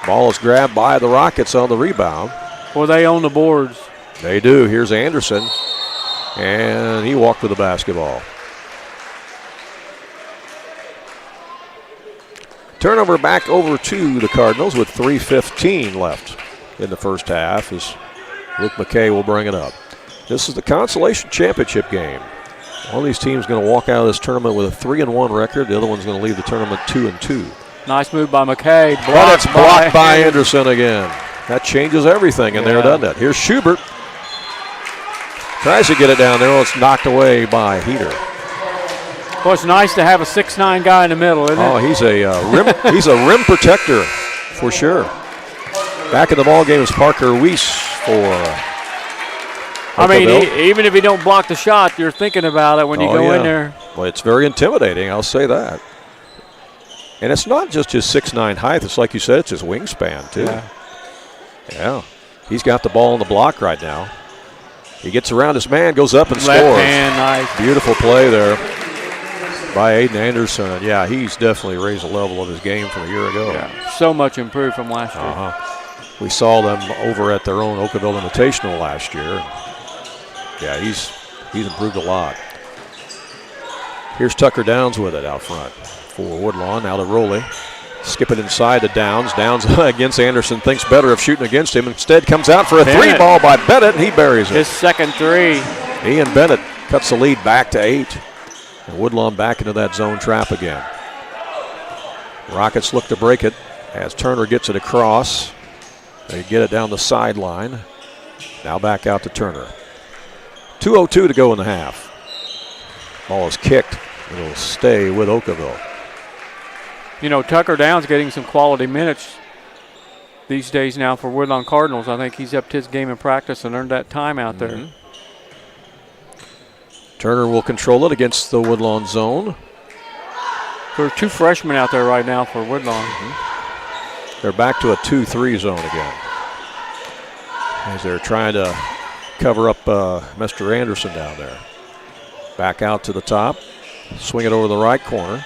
Ball is grabbed by the Rockets on the rebound. Well, they own the boards. They do. Here's Anderson. And he walked with the basketball. Turnover back over to the Cardinals with 3:15 left in the first half as Luke McKay will bring it up. This is the Consolation Championship game. One of these teams is going to walk out of this tournament with a 3-1 record. The other one's going to leave the tournament 2-2. Nice move by McKay. But it's blocked by Anderson again. That changes everything in there, doesn't it? Here's Schubert. Tries to get it down there. It's knocked away by Heater. Well, it's nice to have a 6'9" guy in the middle, isn't it? He's a rim protector for sure. Back in the ball game is Parker Weiss for I mean, Okawville. even if he don't block the shot, you're thinking about it when you go in there. Well, it's very intimidating, I'll say that. And it's not just his 6'9" height. It's like you said, it's his wingspan, too. Yeah. He's got the ball on the block right now. He gets around his man, goes up and Left scores. hand, nice. Beautiful play there by Aiden Anderson. And yeah, he's definitely raised the level of his game from a year ago. Yeah, so much improved from last year. We saw them over at their own Okawville Invitational last year. Yeah, he's improved a lot. Here's Tucker Downs with it out front for Woodlawn. Now to Rowley. Skip it inside to Downs. Downs against Anderson. Thinks better of shooting against him. Instead comes out for a three ball by Bennett, and he buries it. His second three. Ian Bennett cuts the lead back to 8. And Woodlawn back into that zone trap again. Rockets look to break it as Turner gets it across. They get it down the sideline. Now back out to Turner. 2:02 to go in the half. Ball is kicked. It'll stay with Okawville. You know, Tucker Downs getting some quality minutes these days now for Woodlawn Cardinals. I think he's upped his game in practice and earned that time out there. Turner will control it against the Woodlawn zone. There are 2 freshmen out there right now for Woodlawn. They're back to a 2-3 zone again, as they're trying to cover up Mr. Anderson down there. Back out to the top. Swing it over the right corner.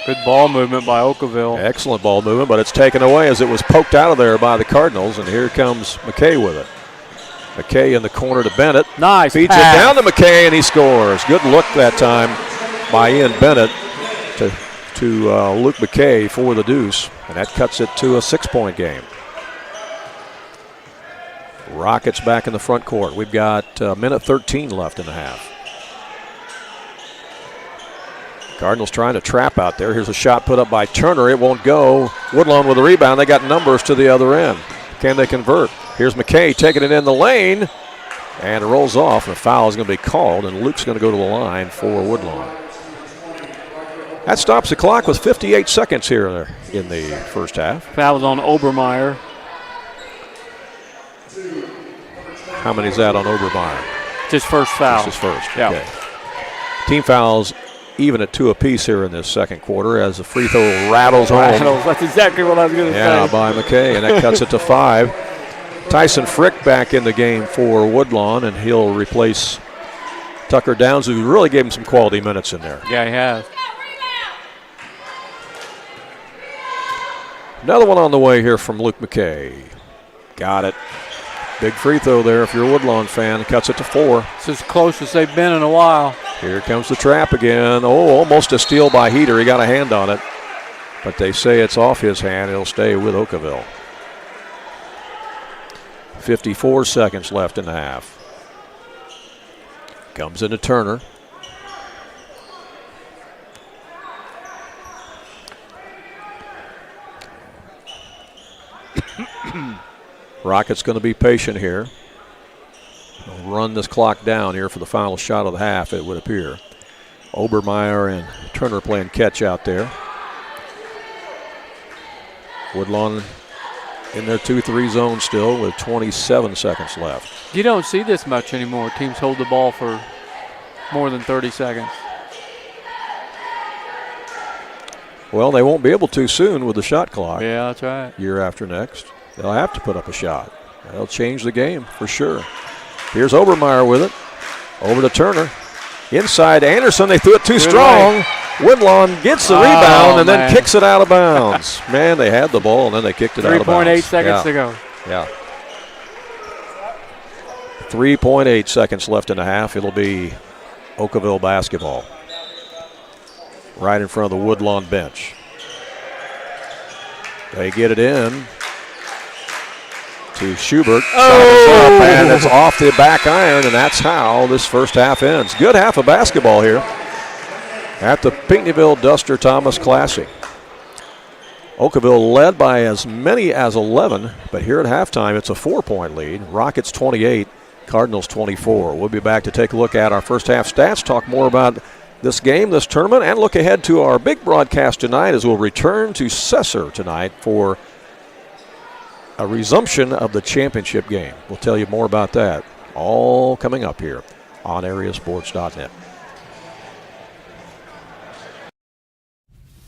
Good ball movement by Okawville. Excellent ball movement, but it's taken away as it was poked out of there by the Cardinals, and here comes McKay with it. McKay in the corner to Bennett. Nice Feeds pass. it down to McKay, and he scores. Good look that time by Ian Bennett to Luke McKay for the deuce, and that cuts it to a 6-point game. Rockets back in the front court. We've got minute 13 left in the half. Cardinals trying to trap out there. Here's a shot put up by Turner. It won't go. Woodlawn with a rebound. They got numbers to the other end. Can they convert? Here's McKay taking it in the lane. And it rolls off. And a foul is going to be called. And Luke's going to go to the line for Woodlawn. That stops the clock with 58 seconds here in the first half. Foul was on Obermeyer. How many is that on Obermeyer? It's his first foul. It's his first. Yeah. Okay. Team fouls even at 2 apiece here in this second quarter as the free throw rattles home. That's exactly what I was going to say. Yeah, by McKay, and that cuts it to 5. Tyson Frick back in the game for Woodlawn, and he'll replace Tucker Downs, who really gave him some quality minutes in there. Yeah, he has. Another one on the way here from Luke McKay. Got it. Big free throw there if you're a Woodlawn fan. Cuts it to 4. It's as close as they've been in a while. Here comes the trap again. Oh, almost a steal by Heater. He got a hand on it. But they say it's off his hand. It'll stay with Okawville. 54 seconds left in the half. Comes into Turner. Rockets going to be patient here. They'll run this clock down here for the final shot of the half, it would appear. Obermeyer and Turner playing catch out there. Woodlawn in their 2-3 zone still with 27 seconds left. You don't see this much anymore. Teams hold the ball for more than 30 seconds. Well, they won't be able to soon with the shot clock. Yeah, that's right. Year after next. They'll have to put up a shot. That'll change the game for sure. Here's Obermeyer with it. Over to Turner. Inside Anderson. They threw it too strong. Woodlawn gets the rebound and then kicks it out of bounds. Man, they had the ball and then they kicked it out of bounds. 3.8 seconds to go. Yeah. 3.8 seconds left in the half. It'll be Okawville basketball. Right in front of the Woodlawn bench. They get it in to Schubert. Oh! And it's off the back iron, and that's how this first half ends. Good half of basketball here at the Pinckneyville Duster Thomas Classic. Okawville led by as many as 11, but here at halftime it's a 4-point lead. Rockets 28, Cardinals 24. We'll be back to take a look at our first half stats, talk more about this game, this tournament, and look ahead to our big broadcast tonight as we'll return to Cesar tonight for a resumption of the championship game. We'll tell you more about that all coming up here on AreaSports.net.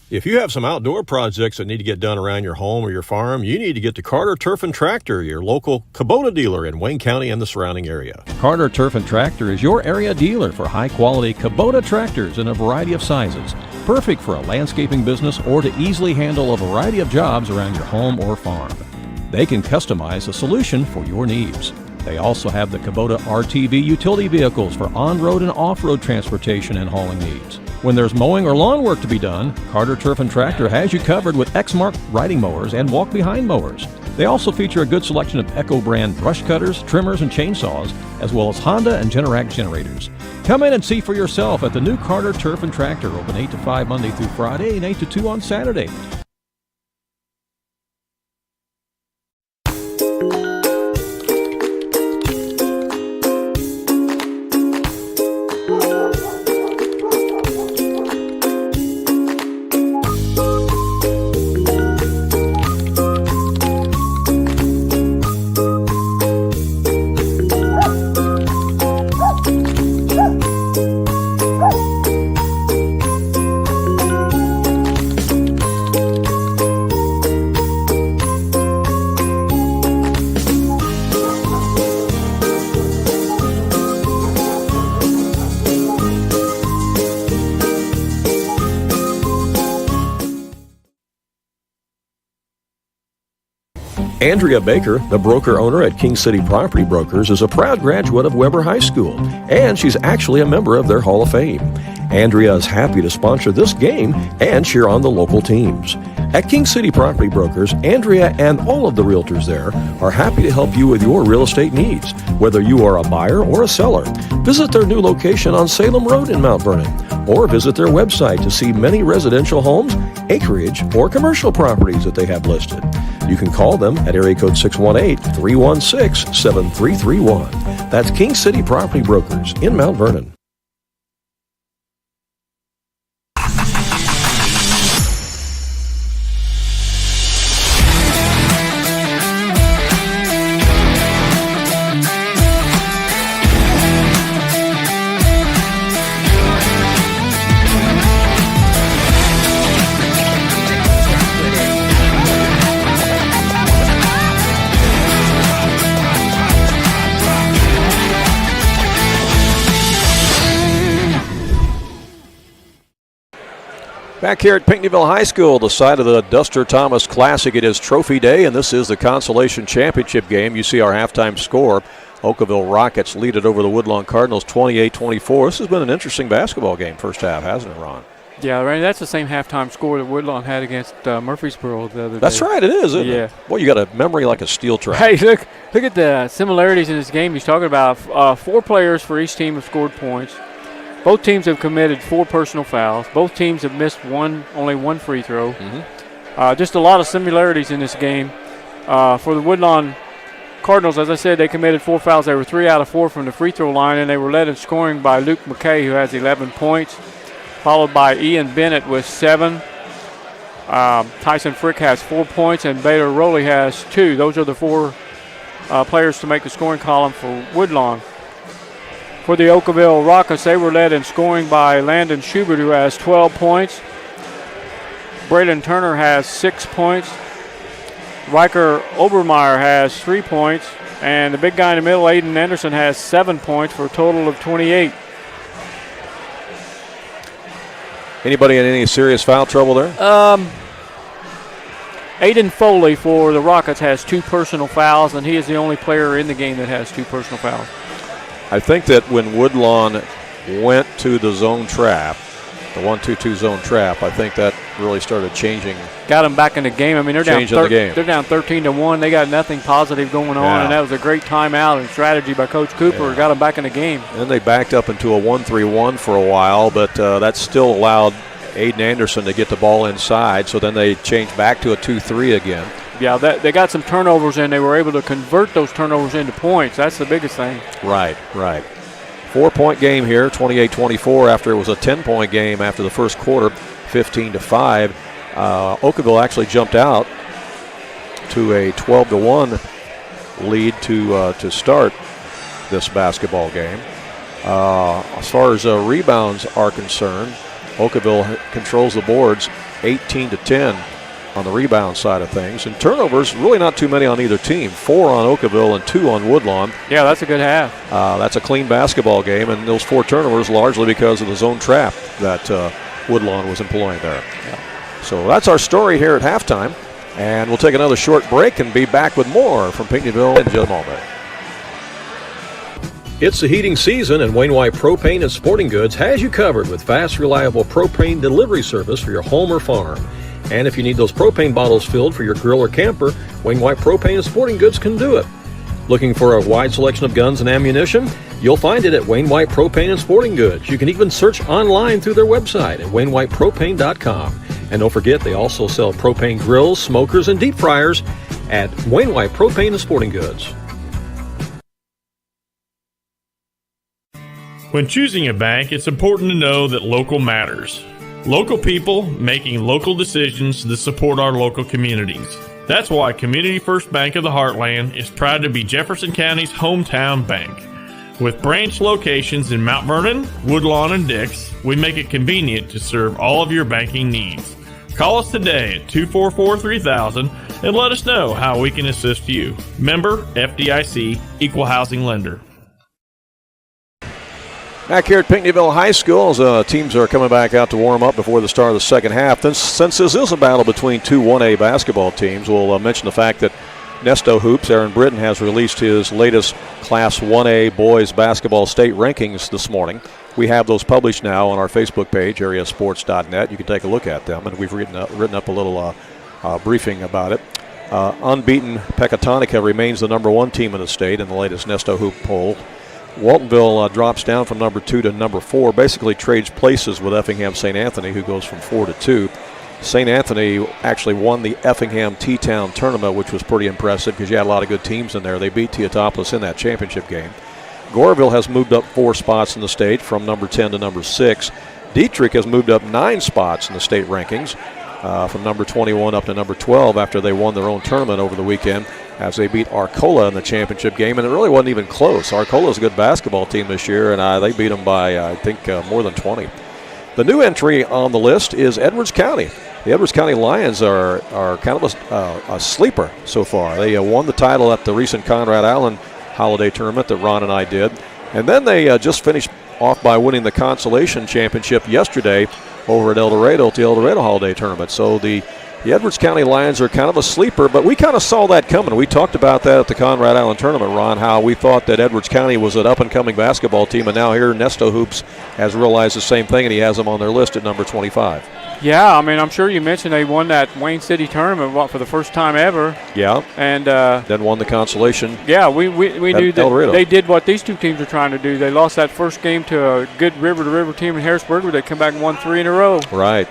If you have some outdoor projects that need to get done around your home or your farm, you need to get to Carter Turf and Tractor, your local Kubota dealer in Wayne County and the surrounding area. Carter Turf and Tractor is your area dealer for high-quality Kubota tractors in a variety of sizes, perfect for a landscaping business or to easily handle a variety of jobs around your home or farm. They can customize a solution for your needs. They also have the Kubota RTV utility vehicles for on-road and off-road transportation and hauling needs. When there's mowing or lawn work to be done, Carter Turf and Tractor has you covered with Exmark riding mowers and walk-behind mowers. They also feature a good selection of Echo brand brush cutters, trimmers, and chainsaws, as well as Honda and Generac generators. Come in and see for yourself at the new Carter Turf and Tractor, open 8 to 5 Monday through Friday and 8 to 2 on Saturday. Andrea Baker, the broker owner at King City Property Brokers, is a proud graduate of Weber High School, and she's actually a member of their Hall of Fame. Andrea is happy to sponsor this game and cheer on the local teams. At King City Property Brokers, Andrea and all of the realtors there are happy to help you with your real estate needs, whether you are a buyer or a seller. Visit their new location on Salem Road in Mount Vernon, or visit their website to see many residential homes, acreage, or commercial properties that they have listed. You can call them at area code 618-316-7331. That's King City Property Brokers in Mount Vernon. Back here at Pinckneyville High School, the site of the Duster Thomas Classic. It is Trophy Day, and this is the Consolation Championship game. You see our halftime score. Okawville Rockets lead it over the Woodlawn Cardinals 28-24. This has been an interesting basketball game first half, hasn't it, Ron? Yeah, right. That's the same halftime score that Woodlawn had against Murfreesboro the other day. That's right, it is, isn't it? Boy, you got a memory like a steel trap. Hey, look at the similarities in this game. He's talking about 4 players for each team have scored points. Both teams have committed 4 personal fouls. Both teams have missed only one free throw. Just a lot of similarities in this game. For the Woodlawn Cardinals, as I said, they committed 4 fouls. They were 3 out of 4 from the free throw line, and they were led in scoring by Luke McKay, who has 11 points, followed by Ian Bennett with 7. Tyson Frick has 4 points, and Bader Rowley has 2. Those are the 4 players to make the scoring column for Woodlawn. For the Okawville Rockets, they were led in scoring by Landon Schubert, who has 12 points. Braden Turner has 6 points. Riker Obermeyer has 3 points. And the big guy in the middle, Aiden Anderson, has 7 points for a total of 28. Anybody in any serious foul trouble there? Aiden Foley for the Rockets has 2 personal fouls, and he is the only player in the game that has 2 personal fouls. I think that when Woodlawn went to the zone trap, the 1-2-2 zone trap, I think that really started changing. Got them back in the game. I mean, they're down. They're down 13-1. They got nothing positive going on, and that was a great timeout and strategy by Coach Cooper. Got them back in the game. And they backed up into a 1-3-1 for a while, but that still allowed Aiden Anderson to get the ball inside. So then they changed back to a 2-3 again. Yeah, they got some turnovers, and they were able to convert those turnovers into points. That's the biggest thing. Right. 4-point game here, 28-24 after it was a 10-point game after the first quarter, 15-5. Okawville actually jumped out to a 12-1 lead to start this basketball game. As far as rebounds are concerned, Okawville controls the boards 18-10 on the rebound side of things. And turnovers, really not too many on either team. 4 on Okawville and 2 on Woodlawn. Yeah, that's a good half. That's a clean basketball game, and those 4 turnovers largely because of the zone trap that Woodlawn was employing there. Yeah. So that's our story here at halftime. And we'll take another short break and be back with more from Pinckneyville in just a moment. It's the heating season, and Wayne White Propane and Sporting Goods has you covered with fast, reliable propane delivery service for your home or farm. And if you need those propane bottles filled for your grill or camper, Wayne White Propane and Sporting Goods can do it. Looking for a wide selection of guns and ammunition? You'll find it at Wayne White Propane and Sporting Goods. You can even search online through their website at WayneWhitePropane.com. And don't forget, they also sell propane grills, smokers, and deep fryers at Wayne White Propane and Sporting Goods. When choosing a bank, it's important to know that local matters. Local people making local decisions that support our local communities. That's why Community First Bank of the Heartland is proud to be Jefferson County's hometown bank. With branch locations in Mount Vernon, Woodlawn, and Dix, we make it convenient to serve all of your banking needs. Call us today at 244-3000 and let us know how we can assist you. Member FDIC, Equal Housing Lender. Back here at Pinckneyville High School, as teams are coming back out to warm up before the start of the second half. Since this is a battle between 2 1A basketball teams, we'll mention the fact that Nesto Hoops, Aaron Britton, has released his latest Class 1A boys basketball state rankings this morning. We have those published now on our Facebook page, AreaSports.net. You can take a look at them, and we've written up a little briefing about it. Unbeaten Pecatonica remains the number 1 team in the state in the latest Nesto Hoop poll. Waltonville drops down from number 2 to number 4, basically trades places with Effingham St. Anthony, who goes from 4 to 2. St. Anthony actually won the Effingham T-Town tournament, which was pretty impressive because you had a lot of good teams in there. They beat Teotopolis in that championship game. Goreville has moved up 4 spots in the state from number 10 to number 6. Dietrich has moved up 9 spots in the state rankings from number 21 up to number 12 after they won their own tournament over the weekend as they beat Arcola in the championship game, and it really wasn't even close. Arcola's a good basketball team this year, and they beat them by, I think, more than 20. The new entry on the list is Edwards County. The Edwards County Lions are kind of a sleeper so far. They won the title at the recent Conrad Allen Holiday Tournament that Ron and I did, and then they just finished off by winning the Consolation Championship yesterday over at El Dorado at the El Dorado Holiday Tournament. So the Edwards County Lions are kind of a sleeper, but we kind of saw that coming. We talked about that at the Conrad Allen Tournament, Ron, how we thought that Edwards County was an up-and-coming basketball team, and now here Nesto Hoops has realized the same thing, and he has them on their list at number 25. Yeah, I mean, I'm sure you mentioned they won that Wayne City tournament for the first time ever. Yeah. And then won the Consolation. Yeah, we knew that El they did what these two teams are trying to do. They lost that first game to a good river-to-river team in Harrisburg, where they come back and won 3 in a row. Right.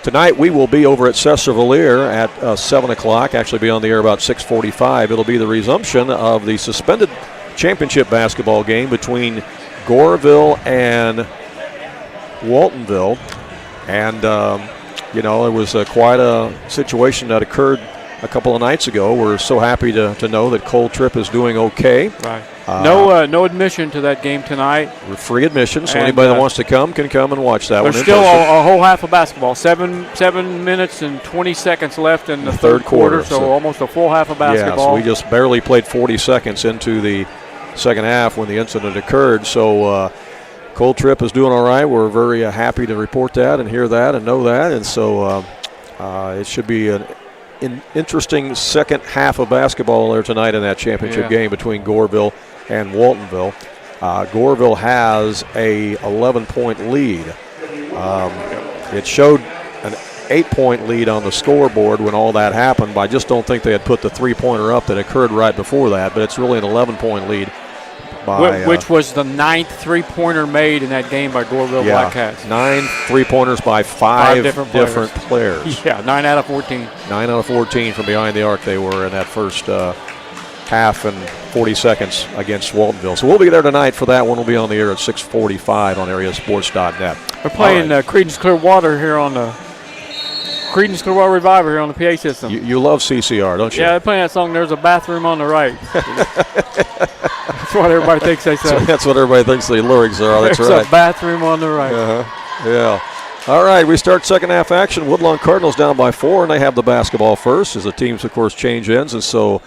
Tonight we will be over at Cesar-Valliere at 7 o'clock, actually be on the air about 6:45. It'll be the resumption of the suspended championship basketball game between Goreville and Waltonville. And, it was quite a situation that occurred a couple of nights ago. We're so happy to know that Cole Tripp is doing okay. Right. No admission to that game tonight. Free admission, so anybody that wants to come can come and watch that one. There's still a whole half of basketball. 7 minutes and 20 seconds left in the third quarter, so almost a full half of basketball. Yeah, so we just barely played 40 seconds into the second half when the incident occurred. So Cole Tripp is doing all right. We're very happy to report that and hear that and know that. And so it should be an interesting second half of basketball there tonight in that championship game between Goreville and Waltonville. Goreville has a 11-point lead. It showed an 8-point lead on the scoreboard when all that happened, but I just don't think they had put the three-pointer up that occurred right before that, but it's really an 11-point lead. Which was the 9th three-pointer made in that game by Goreville Blackcats. 9 three-pointers by five different players. Yeah, 9 out of 14. 9 out of 14 from behind the arc they were in that half and 40 seconds against Waltonville. So we'll be there tonight for that one. We'll be on the air at 6:45 on AreaSports.net. We're playing Creedence Clearwater here on the Creedence Clearwater Reviver here on the PA system. You love CCR, don't you? Yeah, they're playing that song, There's a Bathroom on the Right. That's what everybody thinks they say. That's what everybody thinks the lyrics are. That's There's right. a bathroom on the right. Yeah. All right, we start second half action. Woodlawn Cardinals down by 4, and they have the basketball first as the teams, of course, change ends. And so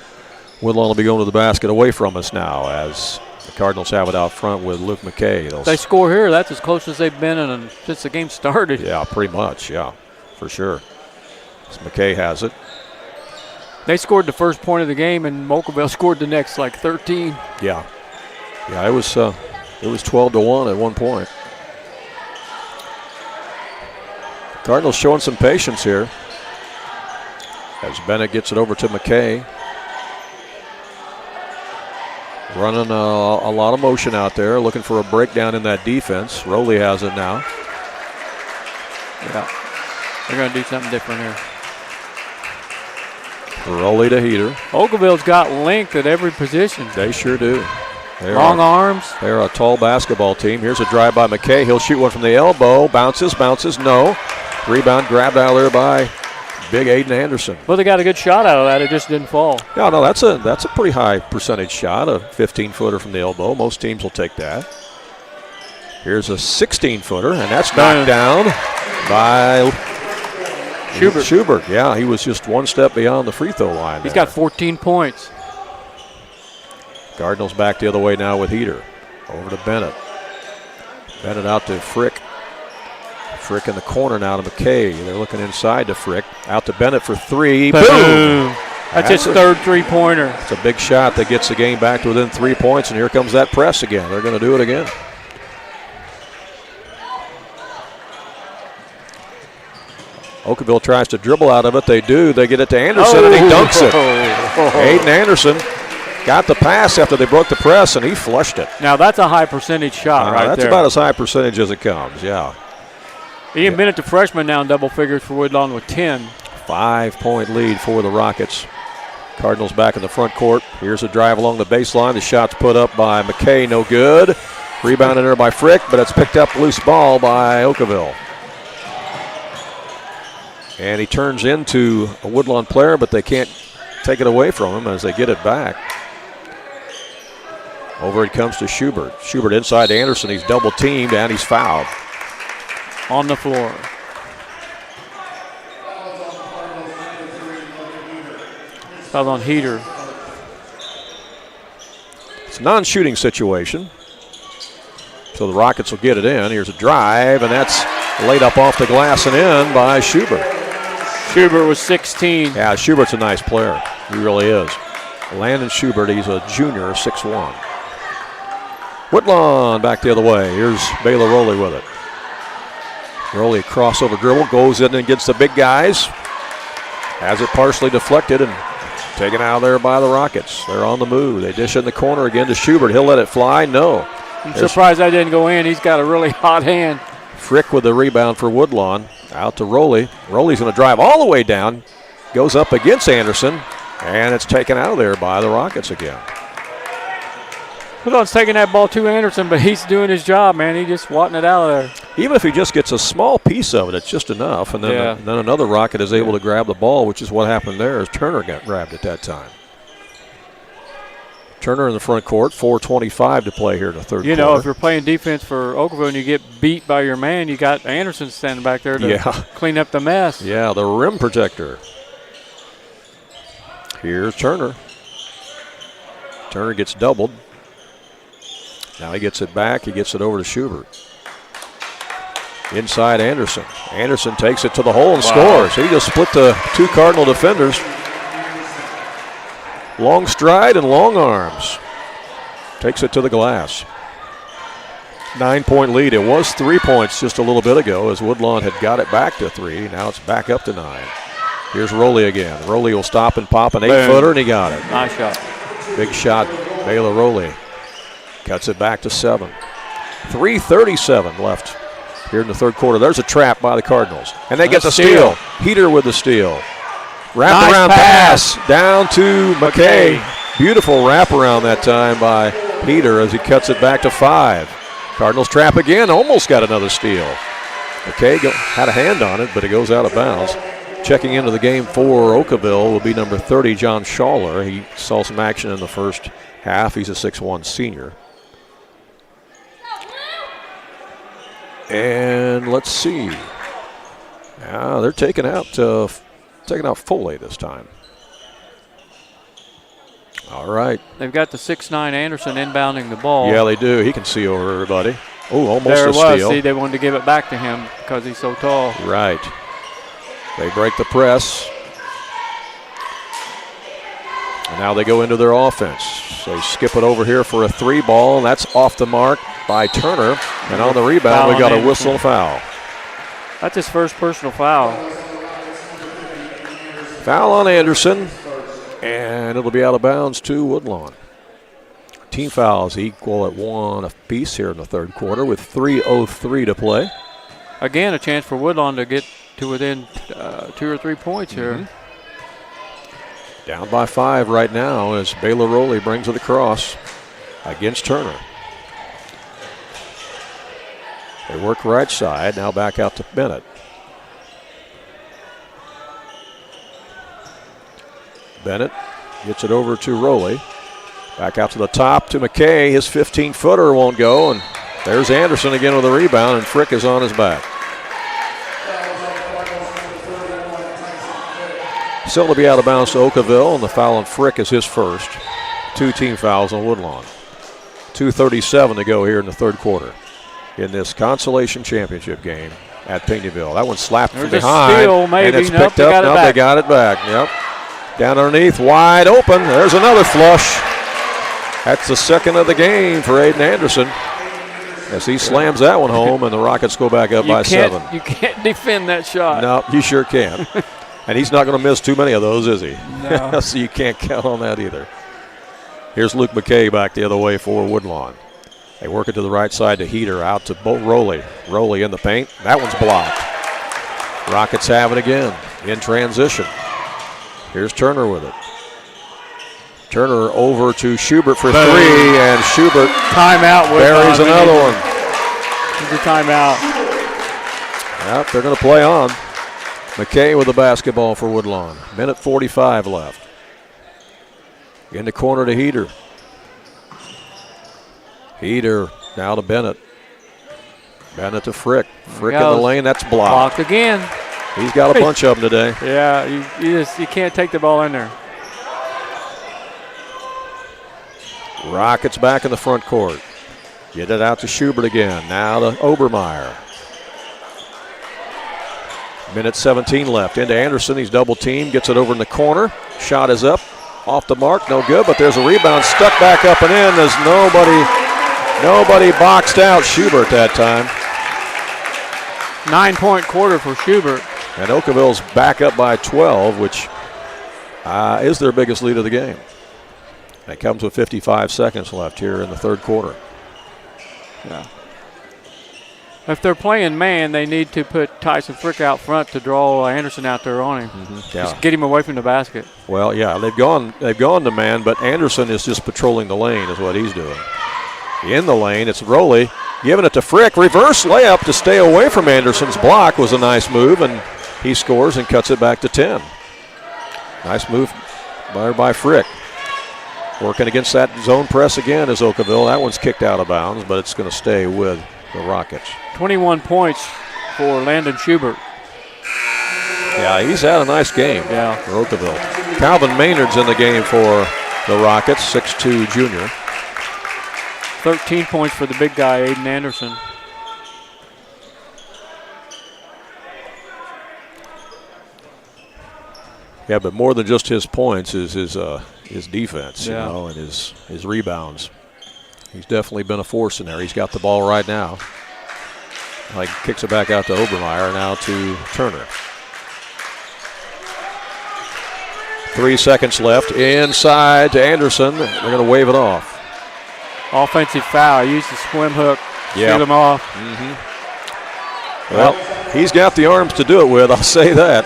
Woodlawn will be going to the basket away from us now as the Cardinals have it out front with Luke McKay. If they score here, that's as close as they've been since the game started. Yeah, pretty much. Yeah, for sure. So McKay has it. They scored the first point of the game, and Okawville scored the next, like 13. Yeah. Yeah, it was 12-1 at one point. Cardinals showing some patience here as Bennett gets it over to McKay. Running a lot of motion out there, looking for a breakdown in that defense. Rowley has it now. Yeah, they're going to do something different here. Rowley to Heater. Okawville's got length at every position. They sure do. Long arms. They're a tall basketball team. Here's a drive by McKay. He'll shoot one from the elbow. Bounces, no. Rebound grabbed out of there by big Aiden Anderson. Well, they got a good shot out of that. It just didn't fall. Yeah, no, that's a pretty high percentage shot, a 15-footer from the elbow. Most teams will take that. Here's a 16-footer, and that's knocked down by Schubert. Yeah, he was just one step beyond the free throw line. He's got 14 points. Cardinals back the other way now with Heater. Over to Bennett. Bennett out to Frick. Frick in the corner now to McKay. They're looking inside to Frick. Out to Bennett for three. Boom! That's his third three-pointer. It's a big shot that gets the game back to within 3 points, and here comes that press again. They're going to do it again. Okawville tries to dribble out of it. They do. They get it to Anderson, and he dunks it. Aiden Anderson got the pass after they broke the press, and he flushed it. Now, that's a high percentage shot right that's there. That's about as high percentage as it comes, yeah. Ian Bennett, the freshman, now in double figures for Woodlawn with 10. 5-point lead for the Rockets. Cardinals back in the front court. Here's a drive along the baseline. The shot's put up by McKay, no good. Rebounded there by Frick, but it's picked up loose ball by Okawville. And he turns into a Woodlawn player, but they can't take it away from him as they get it back. Over it comes to Schubert. Schubert inside to Anderson. He's double teamed and he's fouled. On the floor. Foul on Heater. It's a non-shooting situation. So the Rockets will get it in. Here's a drive, and that's laid up off the glass and in by Schubert. Schubert was 16. Yeah, Schubert's a nice player. He really is. Landon Schubert, he's a junior, 6'1". Woodlawn back the other way. Here's Baylor Rowley with it. Rowley crossover dribble, goes in and gets the big guys. Has it partially deflected and taken out of there by the Rockets. They're on the move. They dish in the corner again to Schubert. He'll let it fly. No. I'm surprised that didn't go in. He's got a really hot hand. Frick with the rebound for Woodlawn. Out to Rowley. Rowley's going to drive all the way down. Goes up against Anderson. And it's taken out of there by the Rockets again. Woodlawn's taking that ball to Anderson, but he's doing his job, man. He's just swatting it out of there. Even if he just gets a small piece of it, it's just enough. And then, then another Rocket is able to grab the ball, which is what happened there as Turner got grabbed at that time. Turner in the front court, 4:25 to play here in the third quarter. You know, if you're playing defense for Okawville and you get beat by your man, you got Anderson standing back there to clean up the mess. Yeah, the rim protector. Here's Turner. Turner gets doubled. Now he gets it back. He gets it over to Schubert. Inside Anderson. Anderson takes it to the hole and scores. He just split the two Cardinal defenders. Long stride and long arms. Takes it to the glass. 9-point lead. It was 3 points just a little bit ago as Woodlawn had got it back to 3. Now it's back up to 9. Here's Rowley again. Rowley will stop and pop an 8-footer, and he got it. Nice shot. Big shot, Baylor Rowley. Cuts it back to 7. 3:37 left here in the third quarter. There's a trap by the Cardinals. And they get the steal. Heater with the steal. Wrapped around pass down to McKay. Beautiful wraparound that time by Peter as he cuts it back to 5. Cardinals trap again, almost got another steal. Okay, had a hand on it, but it goes out of bounds. Checking into the game for Okawville will be number 30, John Schaller. He saw some action in the first half. He's a 6'1 senior. And let's see. They're taking out Foley this time. All right. They've got the 6'9 Anderson inbounding the ball. Yeah, they do. He can see over everybody. Oh, almost there a it was. steal. See, they wanted to give it back to him because he's so tall. Right. They break the press. And now they go into their offense. They skip it over here for a 3 ball, and that's off the mark by Turner. And on the rebound, we got a whistle and foul. That's his first personal foul. Foul on Anderson, and it'll be out of bounds to Woodlawn. Team fouls equal at 1 apiece here in the third quarter with 3:03 to play. Again, a chance for Woodlawn to get to within 2 or 3 points here. Down by 5 right now as Baylor Rowley brings it across against Turner. They work right side, now back out to Bennett. Bennett gets it over to Rowley. Back out to the top to McKay. His 15-footer won't go, and there's Anderson again with a rebound, and Frick is on his back. Still to be out of bounds to Okawville, and the foul on Frick is his first. 2 team fouls on Woodlawn. 2:37 to go here in the third quarter in this Consolation Championship game at Pinckneyville. That one slapped from behind, steal, maybe. and it's Nope, picked up. They got it back. Yep. Down underneath, wide open. There's another flush. That's the second of the game for Aiden Anderson as he slams that one home, and the Rockets go back up by 7. You can't defend that shot. No, you sure can. And he's not going to miss too many of those, is he? No. So you can't count on that either. Here's Luke McKay back the other way for Woodlawn. They work it to the right side to Heater, out to Rowley. Rowley in the paint. That one's blocked. Rockets have it again in transition. Here's Turner with it. Turner over to Schubert for 3, and Schubert timeout. buries another one. It's a timeout. Yep, they're going to play on. McKay with the basketball for Woodlawn. Minute 45 left. In the corner to Heater. Heater now to Bennett. Bennett to Frick. Frick in the lane, that's blocked. Blocked again. He's got a bunch of them today. Yeah, you can't take the ball in there. Rockets back in the front court. Get it out to Schubert again. Now to Obermeyer. Minute 17 left. Into Anderson. He's double teamed. Gets it over in the corner. Shot is up. Off the mark. No good, but there's a rebound. Stuck back up and in. There's nobody boxed out Schubert that time. 9-point quarter for Schubert. And Okawville's back up by 12, which is their biggest lead of the game. It comes with 55 seconds left here in the third quarter. Yeah. If they're playing man, they need to put Tyson Frick out front to draw Anderson out there on him. Yeah. Just get him away from the basket. Well, yeah, they've gone to man, but Anderson is just patrolling the lane is what he's doing. In the lane, it's Rowley giving it to Frick. Reverse layup to stay away from Anderson's block was a nice move, and he scores and cuts it back to 10. Nice move by Frick. Working against that zone press again is Okawville. That one's kicked out of bounds, but it's going to stay with the Rockets. 21 points for Landon Schubert. Yeah, he's had a nice game for Okawville. Calvin Maynard's in the game for the Rockets, 6'2 junior. 13 points for the big guy, Aiden Anderson. Yeah, but more than just his points is his defense, you know, and his rebounds. He's definitely been a force in there. He's got the ball right now. Like kicks it back out to Obermeyer, now to Turner. 3 seconds left. Inside to Anderson. They're going to wave it off. Offensive foul. Use the swim hook. Shoot him off. Well, he's got the arms to do it with, I'll say that.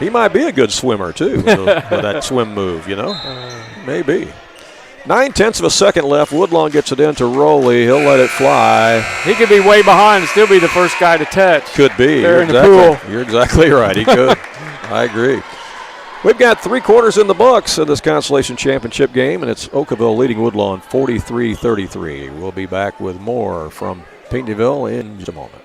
He might be a good swimmer, too, with that swim move, Maybe. 9/10 of a second left. Woodlawn gets it into Rowley. He'll let it fly. He could be way behind and still be the first guy to touch. Could be. There in the pool. You're exactly right. He could. I agree. We've got 3 quarters in the books of this Consolation Championship game, and it's Okawville leading Woodlawn 43-33. We'll be back with more from Pinckneyville in just a moment.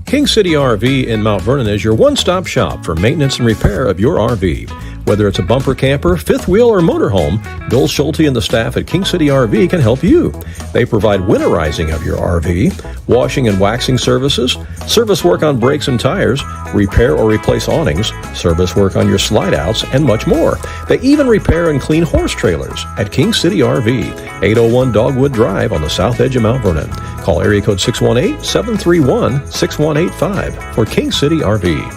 King City RV in Mount Vernon is your one-stop shop for maintenance and repair of your RV. Whether it's a bumper camper, fifth wheel, or motorhome, Bill Schulte and the staff at King City RV can help you. They provide winterizing of your RV, washing and waxing services, service work on brakes and tires, repair or replace awnings, service work on your slide-outs, and much more. They even repair and clean horse trailers at King City RV, 801 Dogwood Drive on the south edge of Mount Vernon. Call area code 618-731-6185 for King City RV.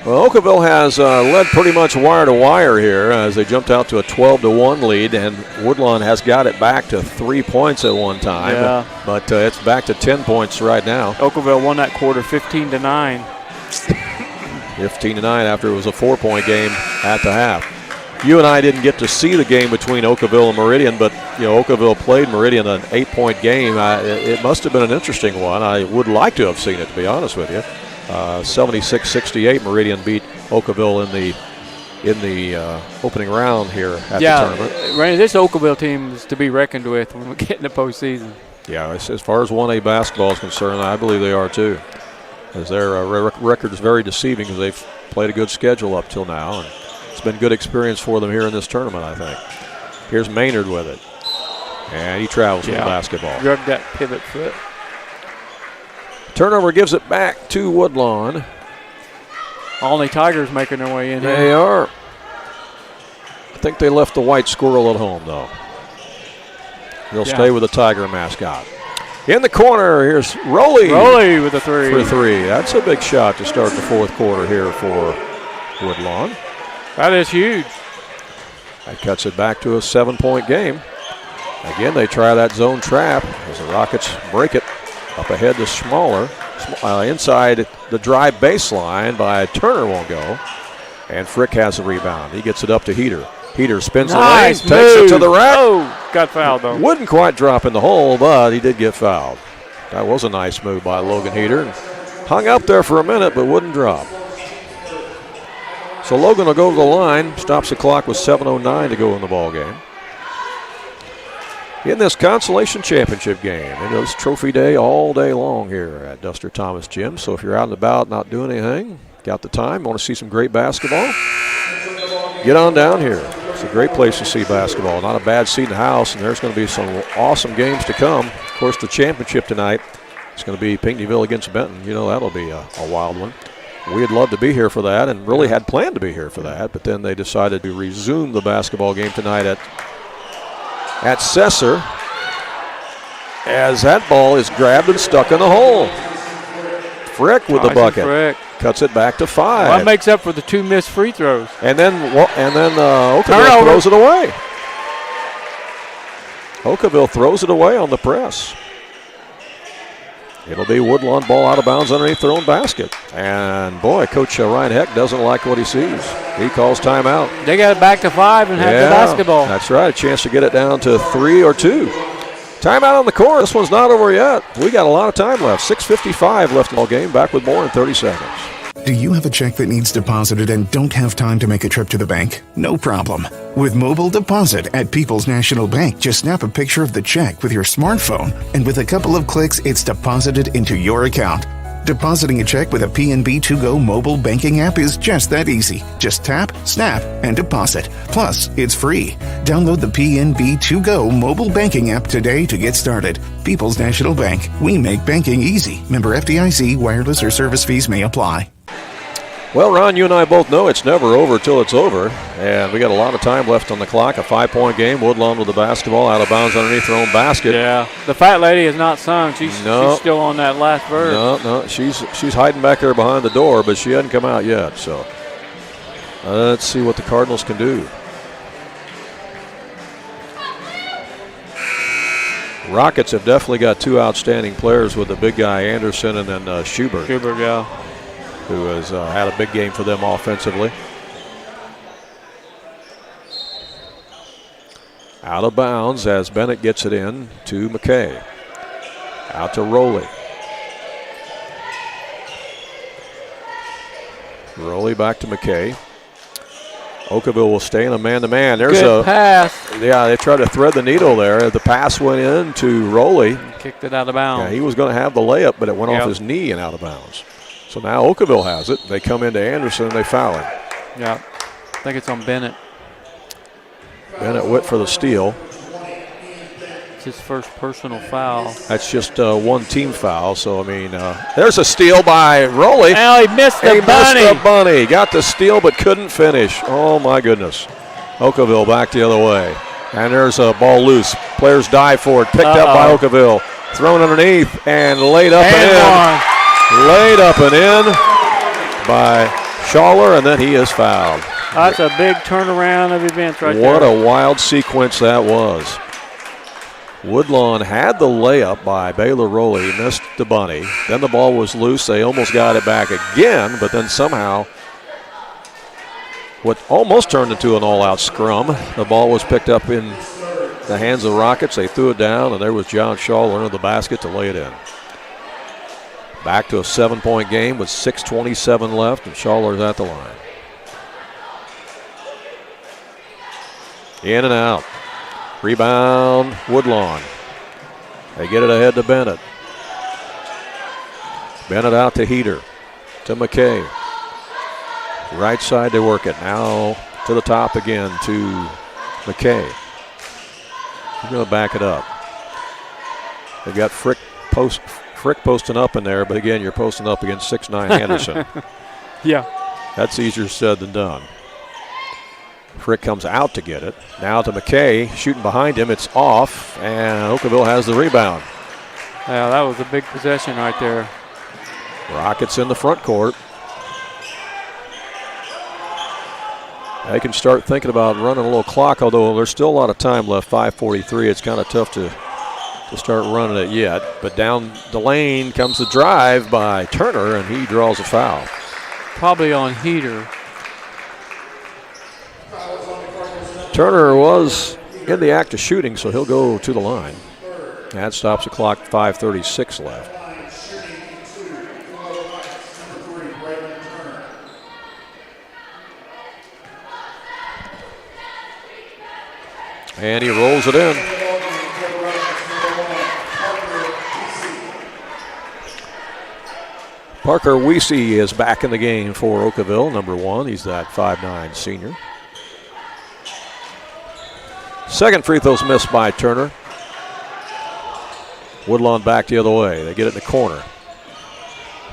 Well, Okawville has led pretty much wire to wire here as they jumped out to a 12-1 lead, and Woodlawn has got it back to 3 points at one time. Yeah. But it's back to 10 points right now. Okawville won that quarter 15-9. 15-9 after it was a 4-point game at the half. You and I didn't get to see the game between Okawville and Meridian, but Okawville played Meridian an 8-point game. It must have been an interesting one. I would like to have seen it, to be honest with you. 76-68, Meridian beat Okawville in the opening round here at the tournament. Randy, this Okawville team is to be reckoned with when we get in the postseason. Yeah, as far as 1A basketball is concerned, I believe they are too. As their record is very deceiving because they've played a good schedule up till now, and it's been good experience for them here in this tournament, I think. Here's Maynard with it, and he travels with the basketball. Drug that pivot foot. Turnover gives it back to Woodlawn. Only Tigers making their way in here. They are. I think they left the white squirrel at home, though. They'll stay with the Tiger mascot. In the corner, here's Rowley. Rowley with a three. For 3. That's a big shot to start the fourth quarter here for Woodlawn. That is huge. That cuts it back to a 7-point game. Again, they try that zone trap as the Rockets break it. Up ahead to Smaller. Inside the drive baseline by Turner won't go. And Frick has the rebound. He gets it up to Heater. Heater spins the lane, takes it to the rack. Oh, got fouled though. Wouldn't quite drop in the hole, but he did get fouled. That was a nice move by Logan Heater. Hung up there for a minute, but wouldn't drop. So Logan will go to the line. Stops the clock with 7:09 to go in the ball game. In this Consolation Championship game. It's trophy day all day long here at Duster Thomas Gym. So if you're out and about not doing anything, got the time, want to see some great basketball, get on down here. It's a great place to see basketball. Not a bad seat in the house, and there's going to be some awesome games to come. Of course, the championship tonight is going to be Pinckneyville against Benton. That'll be a wild one. We'd love to be here for that and really had planned to be here for that, but then they decided to resume the basketball game tonight at Sesser, as that ball is grabbed and stuck in the hole. Frick with the bucket. Frick. Cuts it back to 5. Well, that makes up for the 2 missed free throws. And then Okawville throws it away. Okawville throws it away on the press. It'll be Woodlawn ball out of bounds underneath their own basket. And, boy, Coach Ryan Heck doesn't like what he sees. He calls timeout. They got it back to 5 and have the basketball. That's right, a chance to get it down to 3 or 2. Timeout on the court. This one's not over yet. We got a lot of time left. 6:55 left in the game. Back with more in 30 seconds. Do you have a check that needs deposited and don't have time to make a trip to the bank? No problem. With mobile deposit at People's National Bank, just snap a picture of the check with your smartphone, and with a couple of clicks, it's deposited into your account. Depositing a check with a PNB To-Go mobile banking app is just that easy. Just tap, snap, and deposit. Plus, it's free. Download the PNB To-Go mobile banking app today to get started. People's National Bank. We make banking easy. Member FDIC. Wireless or service fees may apply. Well, Ron, you and I both know it's never over till it's over, and we got a lot of time left on the clock. A 5-point game. Woodlawn with the basketball out of bounds underneath their own basket. Yeah, the fat lady has not sung. She's still on that last verse. No, she's hiding back there behind the door, but she hasn't come out yet. So let's see what the Cardinals can do. Rockets have definitely got 2 outstanding players with the big guy Anderson and then Schubert. Schubert, yeah. who has had a big game for them offensively. Out of bounds as Bennett gets it in to McKay. Out to Rowley. Rowley back to McKay. Okawville will stay in a man-to-man. There's Good pass. Yeah, they tried to thread the needle there. The pass went in to Rowley. Kicked it out of bounds. Yeah, he was going to have the layup, but it went off his knee and out of bounds. So now Okawville has it. They come into Anderson and they foul him. Yeah, I think it's on Bennett. Bennett Witt for the steal. It's his first personal foul. That's just one team foul. So, I mean, there's a steal by Rowley. Oh, he missed the bunny. Missed the bunny. Got the steal but couldn't finish. Oh, my goodness. Okawville back the other way. And there's a ball loose. Players dive for it. Picked up by Okawville. Thrown underneath and laid up and in. Laid up and in by Schaller, and then he is fouled. That's a big turnaround of events right there. What a wild sequence that was. Woodlawn had the layup by Baylor Rowley, missed the bunny. Then the ball was loose. They almost got it back again, but then somehow what almost turned into an all-out scrum. The ball was picked up in the hands of the Rockets. They threw it down, and there was John Schaller under the basket to lay it in. Back to a 7-point game with 6:27 left, and Schaller's at the line. In and out. Rebound, Woodlawn. They get it ahead to Bennett. Bennett out to Heater, to McKay. Right side to work it. Now to the top again to McKay. He's going to back it up. They've got Frick posting up in there, but again, you're posting up against 6'9" Henderson. Yeah. That's easier said than done. Frick comes out to get it. Now to McKay, shooting behind him. It's off, and Okawville has the rebound. Yeah, that was a big possession right there. Rockets in the front court. They can start thinking about running a little clock, although there's still a lot of time left, 5:43. It's kind of tough to start running it yet. But down the lane comes the drive by Turner, and he draws a foul. Probably on Heater. Turner was in the act of shooting, so he'll go to the line. That stops the clock, 5:36 left. And he rolls it in. Parker Weesey is back in the game for Okawville, number 1. He's that 5'9" senior. Second free throw's missed by Turner. Woodlawn back the other way. They get it in the corner.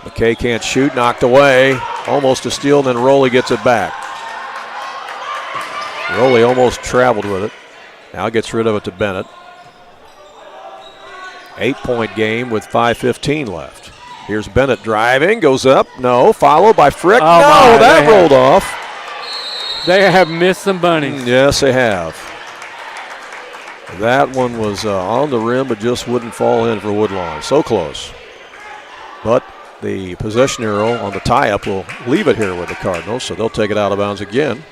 McKay can't shoot, knocked away. Almost a steal, and then Rowley gets it back. Rowley almost traveled with it. Now gets rid of it to Bennett. 8-point game with 5:15 left. Here's Bennett driving, goes up, no, followed by Frick. Oh no, my, that rolled off. They have missed some bunnies. Yes, they have. That one was on the rim, but just wouldn't fall in for Woodlawn. So close. But the possession arrow on the tie-up will leave it here with the Cardinals, so they'll take it out of bounds again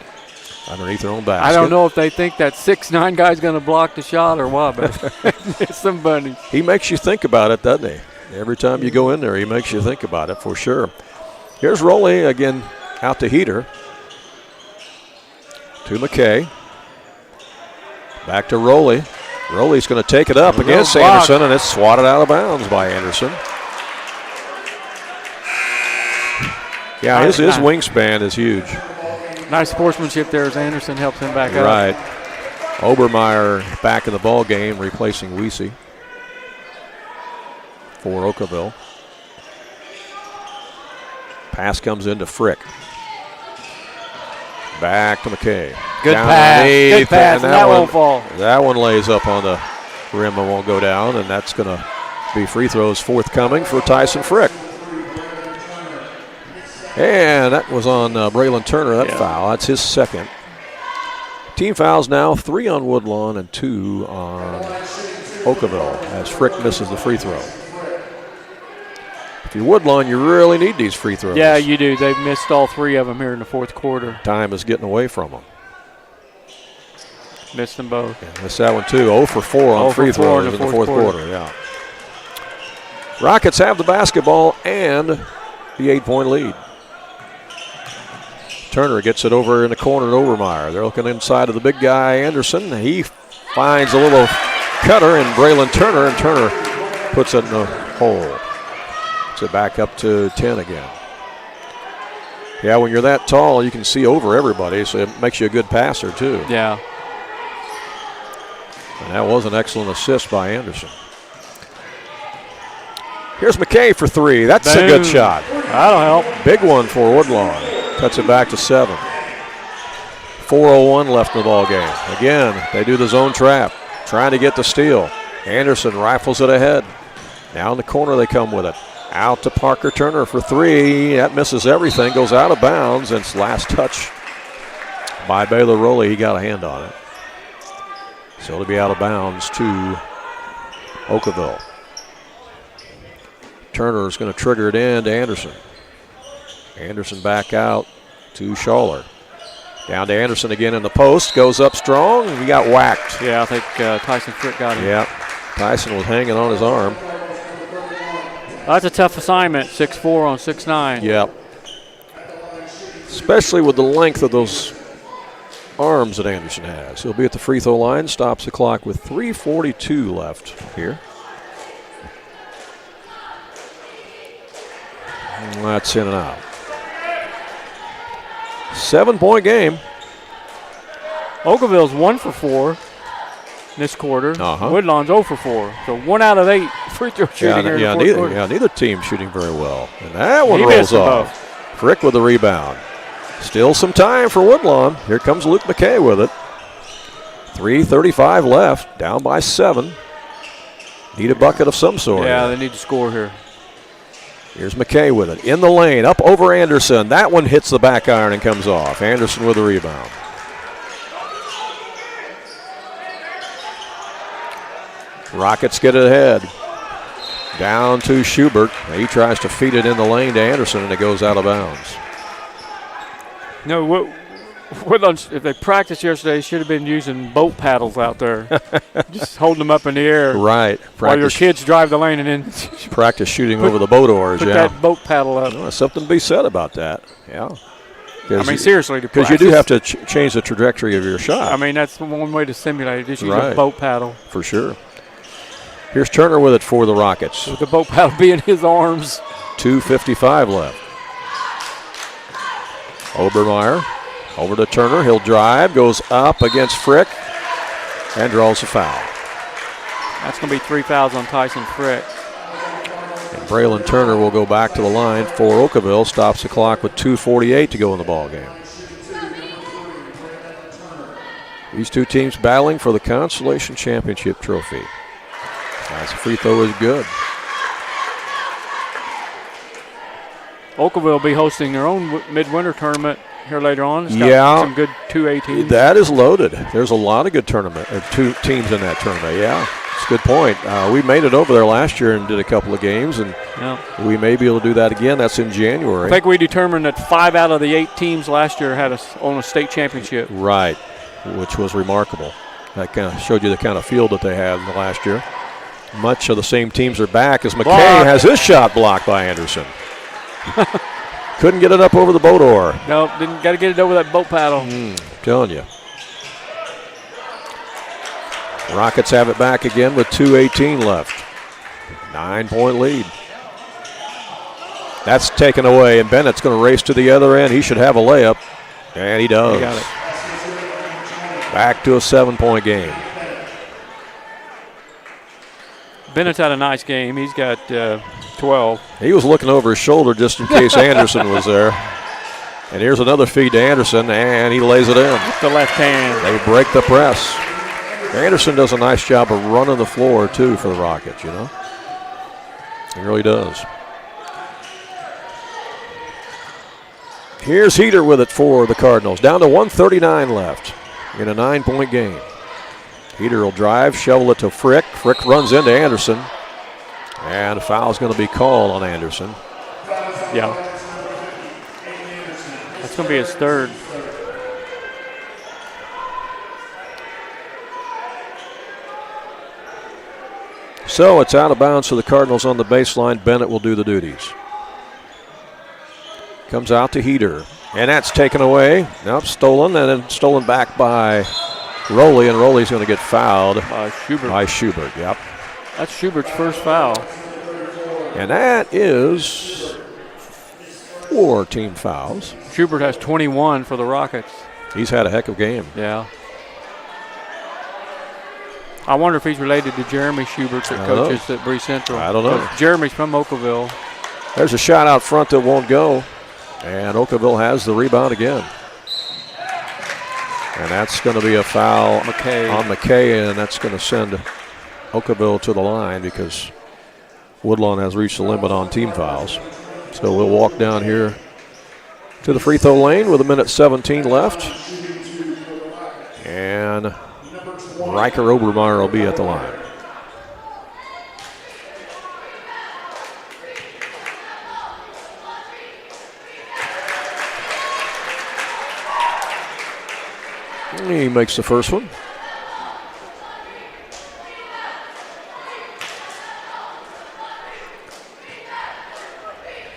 underneath their own basket. I don't know if they think that 6'9" guy's going to block the shot or what, but missed some bunnies. He makes you think about it, doesn't he? Every time you go in there, he makes you think about it for sure. Here's Rowley again out to Heater. To McKay. Back to Rowley. Rowley's going to take it up against Anderson, and it's swatted out of bounds by Anderson. Yeah, his wingspan is huge. Nice sportsmanship there as Anderson helps him back up. Right. Obermeyer back in the ball game, replacing Weesey for Okawville. Pass comes into Frick. Back to McKay. Good pass. Good pass, and that won't fall. That one lays up on the rim and won't go down, and that's going to be free throws forthcoming for Tyson Frick. And that was on Braylon Turner, that foul. That's his second. Team fouls now, 3 on Woodlawn and 2 on Okawville as Frick misses the free throw. If you're Woodlawn, you really need these free throws. Yeah, you do. They've missed all 3 of them here in the fourth quarter. Time is getting away from them. Missed them both. Yeah, missed that one too. 0 for 4 on free throws in the fourth quarter. Yeah. Rockets have the basketball and the 8-point lead. Turner gets it over in the corner to Overmeyer. They're looking inside of the big guy, Anderson. He finds a little cutter in Braylon Turner, and Turner puts it in the hole. It's it back up to 10 again. Yeah, when you're that tall, you can see over everybody, so it makes you a good passer, too. Yeah. And that was an excellent assist by Anderson. Here's McKay for 3. That's a good shot. That'll help. Big one for Woodlawn. Cuts it back to 7. 4:01 left in the ball game. Again, they do the zone trap, trying to get the steal. Anderson rifles it ahead. Now in the corner they come with it. Out to Parker Turner for 3. That misses everything, goes out of bounds, and it's last touch by Baylor Rowley. He got a hand on it. So it'll be out of bounds to Okawville. Turner is going to trigger it in to Anderson. Anderson back out to Schaller. Down to Anderson again in the post. Goes up strong. He got whacked. Yeah, I think Tyson Frick got him. Yeah, Tyson was hanging on his arm. That's a tough assignment, 6'4" on 6'9". Yep. Especially with the length of those arms that Anderson has. He'll be at the free throw line. Stops the clock with 3:42 left here. And that's in and out. 7-point game. Okawville's 1 for 4 this quarter. Woodlawn's 0 for 4. So 1 out of 8 free throw shooting here in the fourth quarter. Neither team shooting very well. And that one rolls off. Frick with the rebound. Still some time for Woodlawn. Here comes Luke McKay with it. 3:35 left, down by 7. Need a bucket of some sort. Yeah, they need to score here. Here's McKay with it. In the lane, up over Anderson. That one hits the back iron and comes off. Anderson with the rebound. Rockets get it ahead. Down to Schubert. He tries to feed it in the lane to Anderson, and it goes out of bounds. No, Woodlawn, if they practiced yesterday, should have been using boat paddles out there. Just holding them up in the air. Right. While your kids drive the lane and then practice shooting over the boat oars. Put that boat paddle up. Well, something to be said about that. Yeah. I mean, seriously. Because you do have to change the trajectory of your shot. I mean, that's one way to simulate it. Just use a boat paddle. For sure. Here's Turner with it for the Rockets. With the boat paddle being his arms. 2:55 left. Obermeyer over to Turner. He'll drive, goes up against Frick, and draws a foul. That's going to be 3 fouls on Tyson Frick. And Braylon Turner will go back to the line for Okawville. Stops the clock with 2:48 to go in the ball game. These two teams battling for the Consolation Championship trophy. That's a free throw is good. Okawville will be hosting their own midwinter tournament here later on. It's got some good 2A teams. That is loaded. There's a lot of good two teams in that tournament. Yeah, it's a good point. We made it over there last year and did a couple of games, and we may be able to do that again. That's in January. I think we determined that 5 out of the 8 teams last year had on a state championship. Right, which was remarkable. That kind of showed you the kind of field that they had last year. Much of the same teams are back as McKay has his shot blocked by Anderson. Couldn't get it up over the boat oar. No, didn't got to get it over that boat paddle. Telling you. Rockets have it back again with 2:18 left. 9-point lead. That's taken away, and Bennett's going to race to the other end. He should have a layup, and he does. He got it. Back to a 7-point game. Bennett's had a nice game. He's got 12. He was looking over his shoulder just in case Anderson was there. And here's another feed to Anderson, and he lays it in. The left hand. They break the press. Anderson does a nice job of running the floor, too, for the Rockets, you know. He really does. Here's Heater with it for the Cardinals. Down to 1:39 left in a 9-point game. Heater will drive, shovel it to Frick. Frick runs into Anderson. And a foul's going to be called on Anderson. Yeah. That's going to be his third. So it's out of bounds for the Cardinals on the baseline. Bennett will do the duties. Comes out to Heater. And that's taken away. Nope, stolen, and then stolen back by Rowley, and Rowley's going to get fouled by Schubert. Yep. That's Schubert's first foul. And that is 4 team fouls. Schubert has 21 for the Rockets. He's had a heck of a game. Yeah. I wonder if he's related to Jeremy Schubert that coaches at Bree Central. I don't know. Jeremy's from Okawville. There's a shot out front that won't go. And Okawville has the rebound again. And that's going to be a foul on McKay, and that's going to send Okawville to the line because Woodlawn has reached the limit on team fouls. So we'll walk down here to the free throw lane with 1:17 left. And Riker Obermeyer will be at the line. He makes the first one.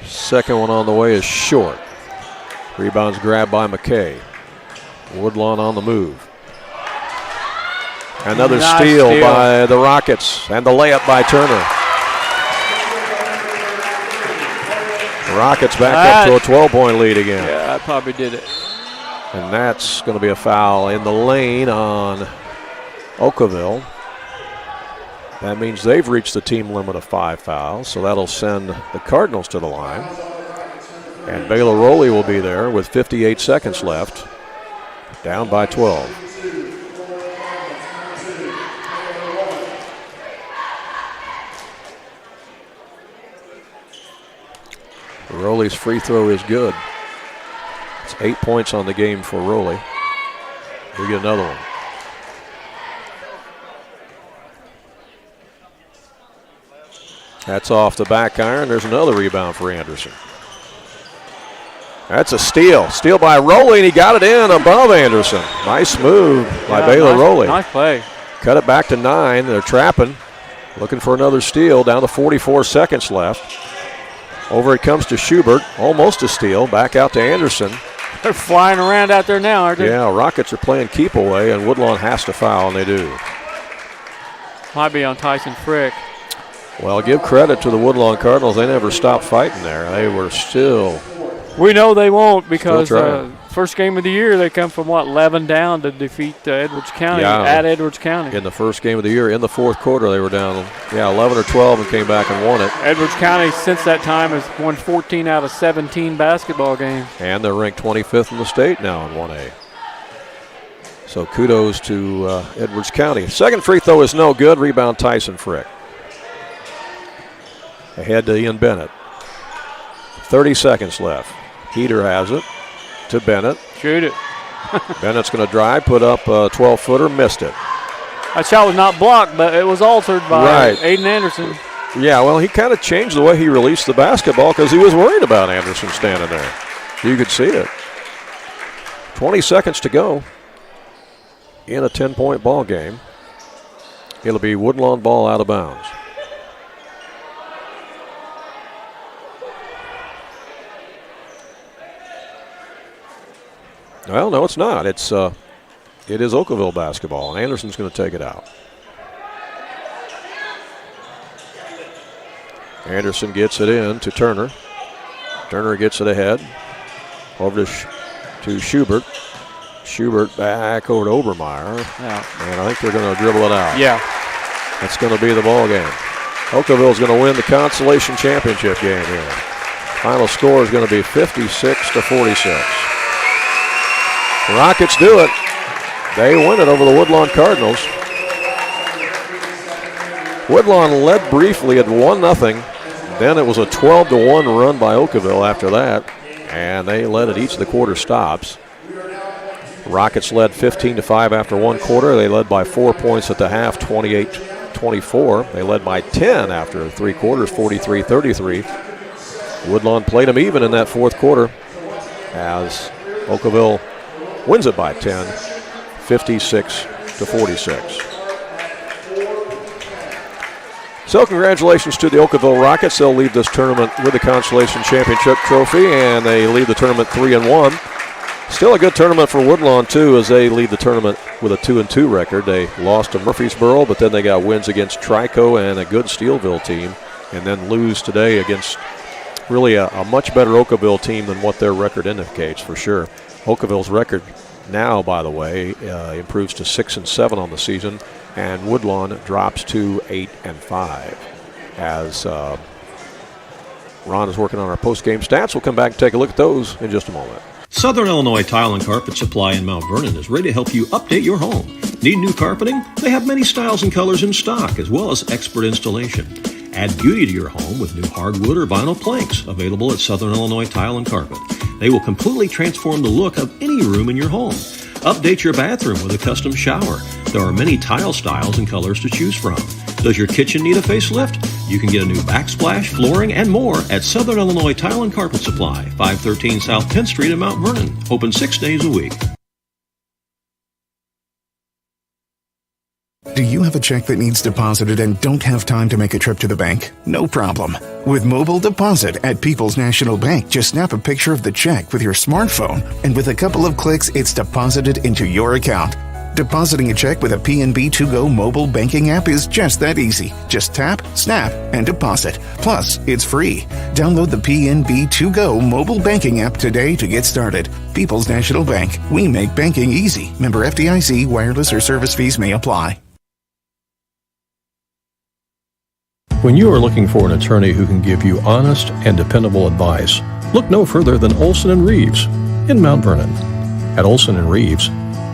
Second one on the way is short. Rebound's grabbed by McKay. Woodlawn on the move. Another steal by the Rockets, and the layup by Turner. The Rockets back up to a 12-point lead again. Yeah, that probably did it. And that's going to be a foul in the lane on Okawville. That means they've reached the team limit of 5 fouls, so that'll send the Cardinals to the line. And Baylor Rowley will be there with 58 seconds left, down by 12. Rowley's free throw is good. It's 8 points on the game for Rowley. We get another one. That's off the back iron. There's another rebound for Anderson. That's a steal. Steal by Rowley, and he got it in above Anderson. Nice move by Baylor Rowley. Nice play. Cut it back to 9. They're trapping. Looking for another steal. Down to 44 seconds left. Over it comes to Schubert. Almost a steal. Back out to Anderson. They're flying around out there now, aren't they? Yeah, Rockets are playing keep away, and Woodlawn has to foul, and they do. Might be on Tyson Frick. Well, give credit to the Woodlawn Cardinals. They never stopped fighting there. They were still. We know they won't because first game of the year they come from 11 down to defeat Edwards County at Edwards County. In the first game of the year, in the fourth quarter, they were down 11 or 12 and came back and won it. Edwards County since that time has won 14 out of 17 basketball games. And they're ranked 25th in the state now in 1A. So kudos to Edwards County. Second free throw is no good. Rebound Tyson Frick. Ahead to Ian Bennett. 30 seconds left. Heater has it to Bennett. Shoot it. Bennett's going to drive, put up a 12-footer, missed it. That shot was not blocked, but it was altered by Aiden Anderson. Yeah, well, he kind of changed the way he released the basketball because he was worried about Anderson standing there. You could see it. 20 seconds to go in a 10-point ball game. It'll be Woodlawn ball out of bounds. Well, no, it's not. It is Okawville basketball, and Anderson's going to take it out. Anderson gets it in to Turner. Turner gets it ahead. Over to Schubert. Schubert back over to Obermeyer. Yeah. And I think they're going to dribble it out. Yeah. That's going to be the ball game. Okawville's going to win the Consolation Championship game here. Final score is going to be 56-46. The Rockets do it. They win it over the Woodlawn Cardinals. Woodlawn led briefly at 1-0. Then it was a 12-1 run by Okawville after that, and they led at each of the quarter stops. Rockets led 15-5 after one quarter. They led by 4 points at the half, 28-27 24. They led by 10 after 3 quarters, 43-33. Woodlawn played them even in that fourth quarter as Okawville wins it by 10, 56-46. So congratulations to the Okawville Rockets. They'll leave this tournament with the Consolation Championship trophy, and they leave the tournament 3-1. Still a good tournament for Woodlawn, too, as they lead the tournament with a 2-2 record. They lost to Murfreesboro, but then they got wins against Trico and a good Steelville team, and then lose today against really a much better Okawville team than what their record indicates, for sure. Okawville's record now, by the way, improves to 6-7 on the season, and Woodlawn drops to 8-5. As Ron is working on our post-game stats, we'll come back and take a look at those in just a moment. Southern Illinois Tile and Carpet Supply in Mount Vernon is ready to help you update your home. Need new carpeting? They have many styles and colors in stock, as well as expert installation. Add beauty to your home with new hardwood or vinyl planks available at Southern Illinois Tile and Carpet. They will completely transform the look of any room in your home. Update your bathroom with a custom shower. There are many tile styles and colors to choose from. Does your kitchen need a facelift? You can get a new backsplash, flooring, and more at Southern Illinois Tile and Carpet Supply, 513 South 10th Street in Mount Vernon. Open 6 days a week. Do you have a check that needs deposited and don't have time to make a trip to the bank? No problem. With Mobile Deposit at People's National Bank, just snap a picture of the check with your smartphone, and with a couple of clicks, it's deposited into your account. Depositing a check with a PNB 2Go mobile banking app is just that easy. Just tap, snap, and deposit. Plus, it's free. Download the PNB 2Go mobile banking app today to get started. People's National Bank. We make banking easy. Member FDIC. Wireless or service fees may apply. When you are looking for an attorney who can give you honest and dependable advice, look no further than Olson & Reeves in Mount Vernon. At Olson & Reeves,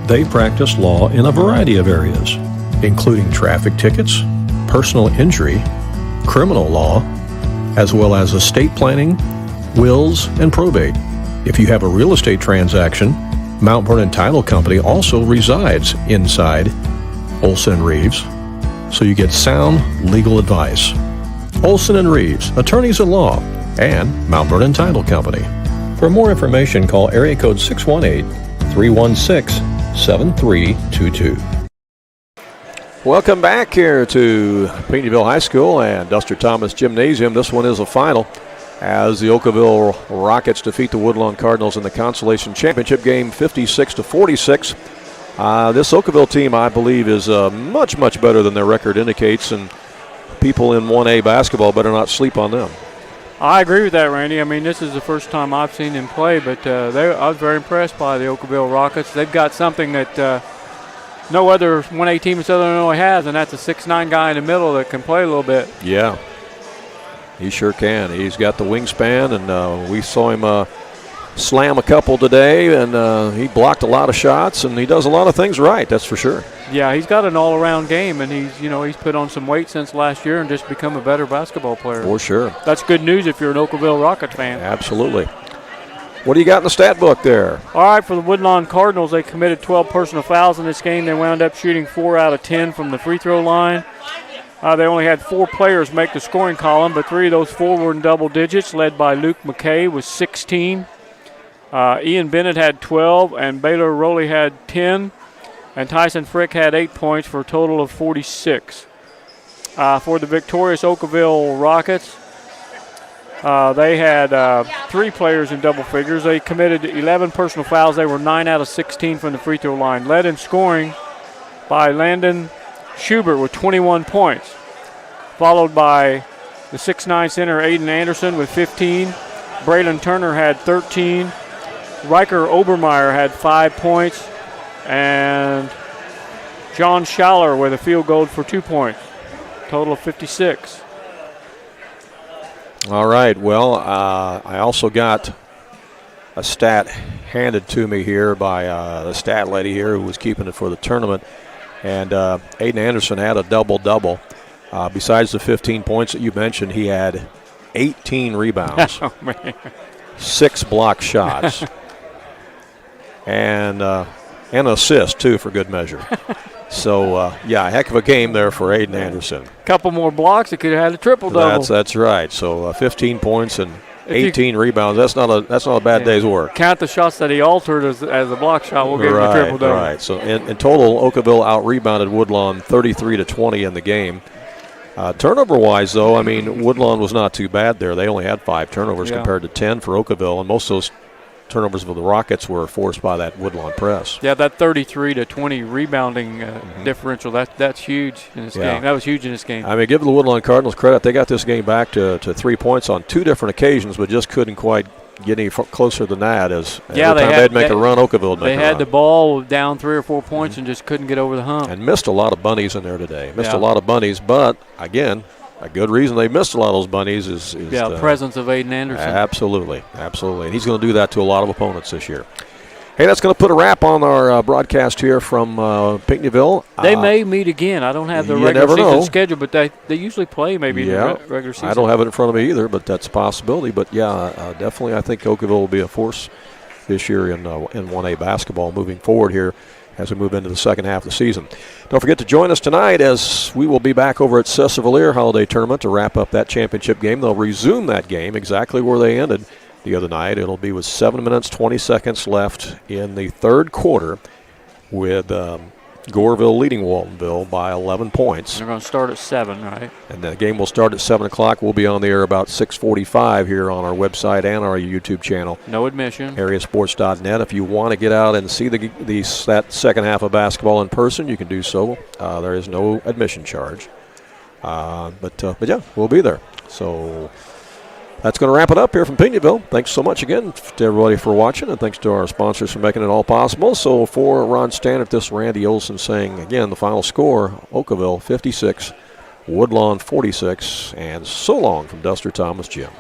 they practice law in a variety of areas, including traffic tickets, personal injury, criminal law, as well as estate planning, wills, and probate. If you have a real estate transaction, Mount Vernon Title Company also resides inside Olson & Reeves, so you get sound legal advice. Olson & Reeves, attorneys at law, and Mount Vernon Title Company. For more information, call area code 618-316-7322. Welcome back here to Pinckneyville High School and Duster Thomas Gymnasium. This one is a final as the Okawville Rockets defeat the Woodlawn Cardinals in the Consolation Championship game 56-46. This Okawville team, I believe, is much, much better than their record indicates, and people in 1A basketball better not sleep on them. I agree with that, Randy. I mean, this is the first time I've seen them play, but I was very impressed by the Okawville Rockets. They've got something that no other 1A team in Southern Illinois has, and that's a 6'9" guy in the middle that can play a little bit. Yeah, he sure can. He's got the wingspan, and we saw him slam a couple today, and he blocked a lot of shots, and he does a lot of things right, that's for sure. Yeah, he's got an all-around game, and he's put on some weight since last year and just become a better basketball player. For sure. That's good news if you're an Okawville Rockets fan. Absolutely. What do you got in the stat book there? All right, for the Woodlawn Cardinals, they committed 12 personal fouls in this game. They wound up shooting 4 out of 10 from the free throw line. They only had 4 players make the scoring column, but 3 of those 4 were in double digits, led by Luke McKay with 16. Ian Bennett had 12, and Baylor Rowley had 10, and Tyson Frick had 8 points for a total of 46. For the victorious Okawville Rockets, they had 3 players in double figures. They committed 11 personal fouls. They were 9 out of 16 from the free throw line. Led in scoring by Landon Schubert with 21 points, followed by the 6'9" center Aiden Anderson with 15. Braylon Turner had 13. Riker Obermeyer had 5 points, and John Schaller with a field goal for 2 points, total of 56. All right, well, I also got a stat handed to me here by the stat lady here who was keeping it for the tournament, and Aiden Anderson had a double-double. Besides the 15 points that you mentioned, he had 18 rebounds, oh, man. 6 block shots. And And an assist, too, for good measure. So, yeah, a heck of a game there for Aiden Anderson. Couple more blocks, it could have had a triple-double. That's right. So 15 points and 18 rebounds. That's not a bad day's work. Count the shots that he altered as a block shot. We'll give him a triple-double. Right. So in total, Okawville out-rebounded Woodlawn 33-20 in the game. Turnover-wise, though, I mean, Woodlawn was not too bad there. They only had 5 turnovers compared to 10 for Okawville, and most of those turnovers for the Rockets were forced by that Woodlawn press. Yeah, that 33-20 rebounding differential, that's huge in this game. That was huge in this game. I mean, give the Woodlawn Cardinals credit. They got this game back to 3 points on 2 different occasions, but just couldn't quite get any closer than that. Every time they'd make a run, Okawville would make a run. They had the ball down 3 or 4 points and just couldn't get over the hump. And missed a lot of bunnies in there today. Missed a lot of bunnies, but, again, a good reason they missed a lot of those bunnies is the presence of Aiden Anderson. Absolutely. And he's going to do that to a lot of opponents this year. Hey, that's going to put a wrap on our broadcast here from Pinckneyville. They may meet again. I don't have the regular season schedule, but they usually play maybe in the regular season. I don't have it in front of me either, but that's a possibility. But, definitely I think Okawville will be a force this year in 1A basketball moving forward here as we move into the second half of the season. Don't forget to join us tonight as we will be back over at Cecil Holiday Tournament to wrap up that championship game. They'll resume that game exactly where they ended the other night. It'll be with 7 minutes, 20 seconds left in the third quarter with Goreville leading Waltonville by 11 points. They're going to start at 7, right? And the game will start at 7 o'clock. We'll be on the air about 6:45 here on our website and our YouTube channel. No admission. AreaSports.net. If you want to get out and see that second half of basketball in person, you can do so. There is no admission charge. But yeah, we'll be there. So that's going to wrap it up here from Pinckneyville. Thanks so much again to everybody for watching, and thanks to our sponsors for making it all possible. So for Ron Stannard, this is Randy Olson saying, again, the final score, Okawville 56, Woodlawn 46, and so long from Duster Thomas Gym.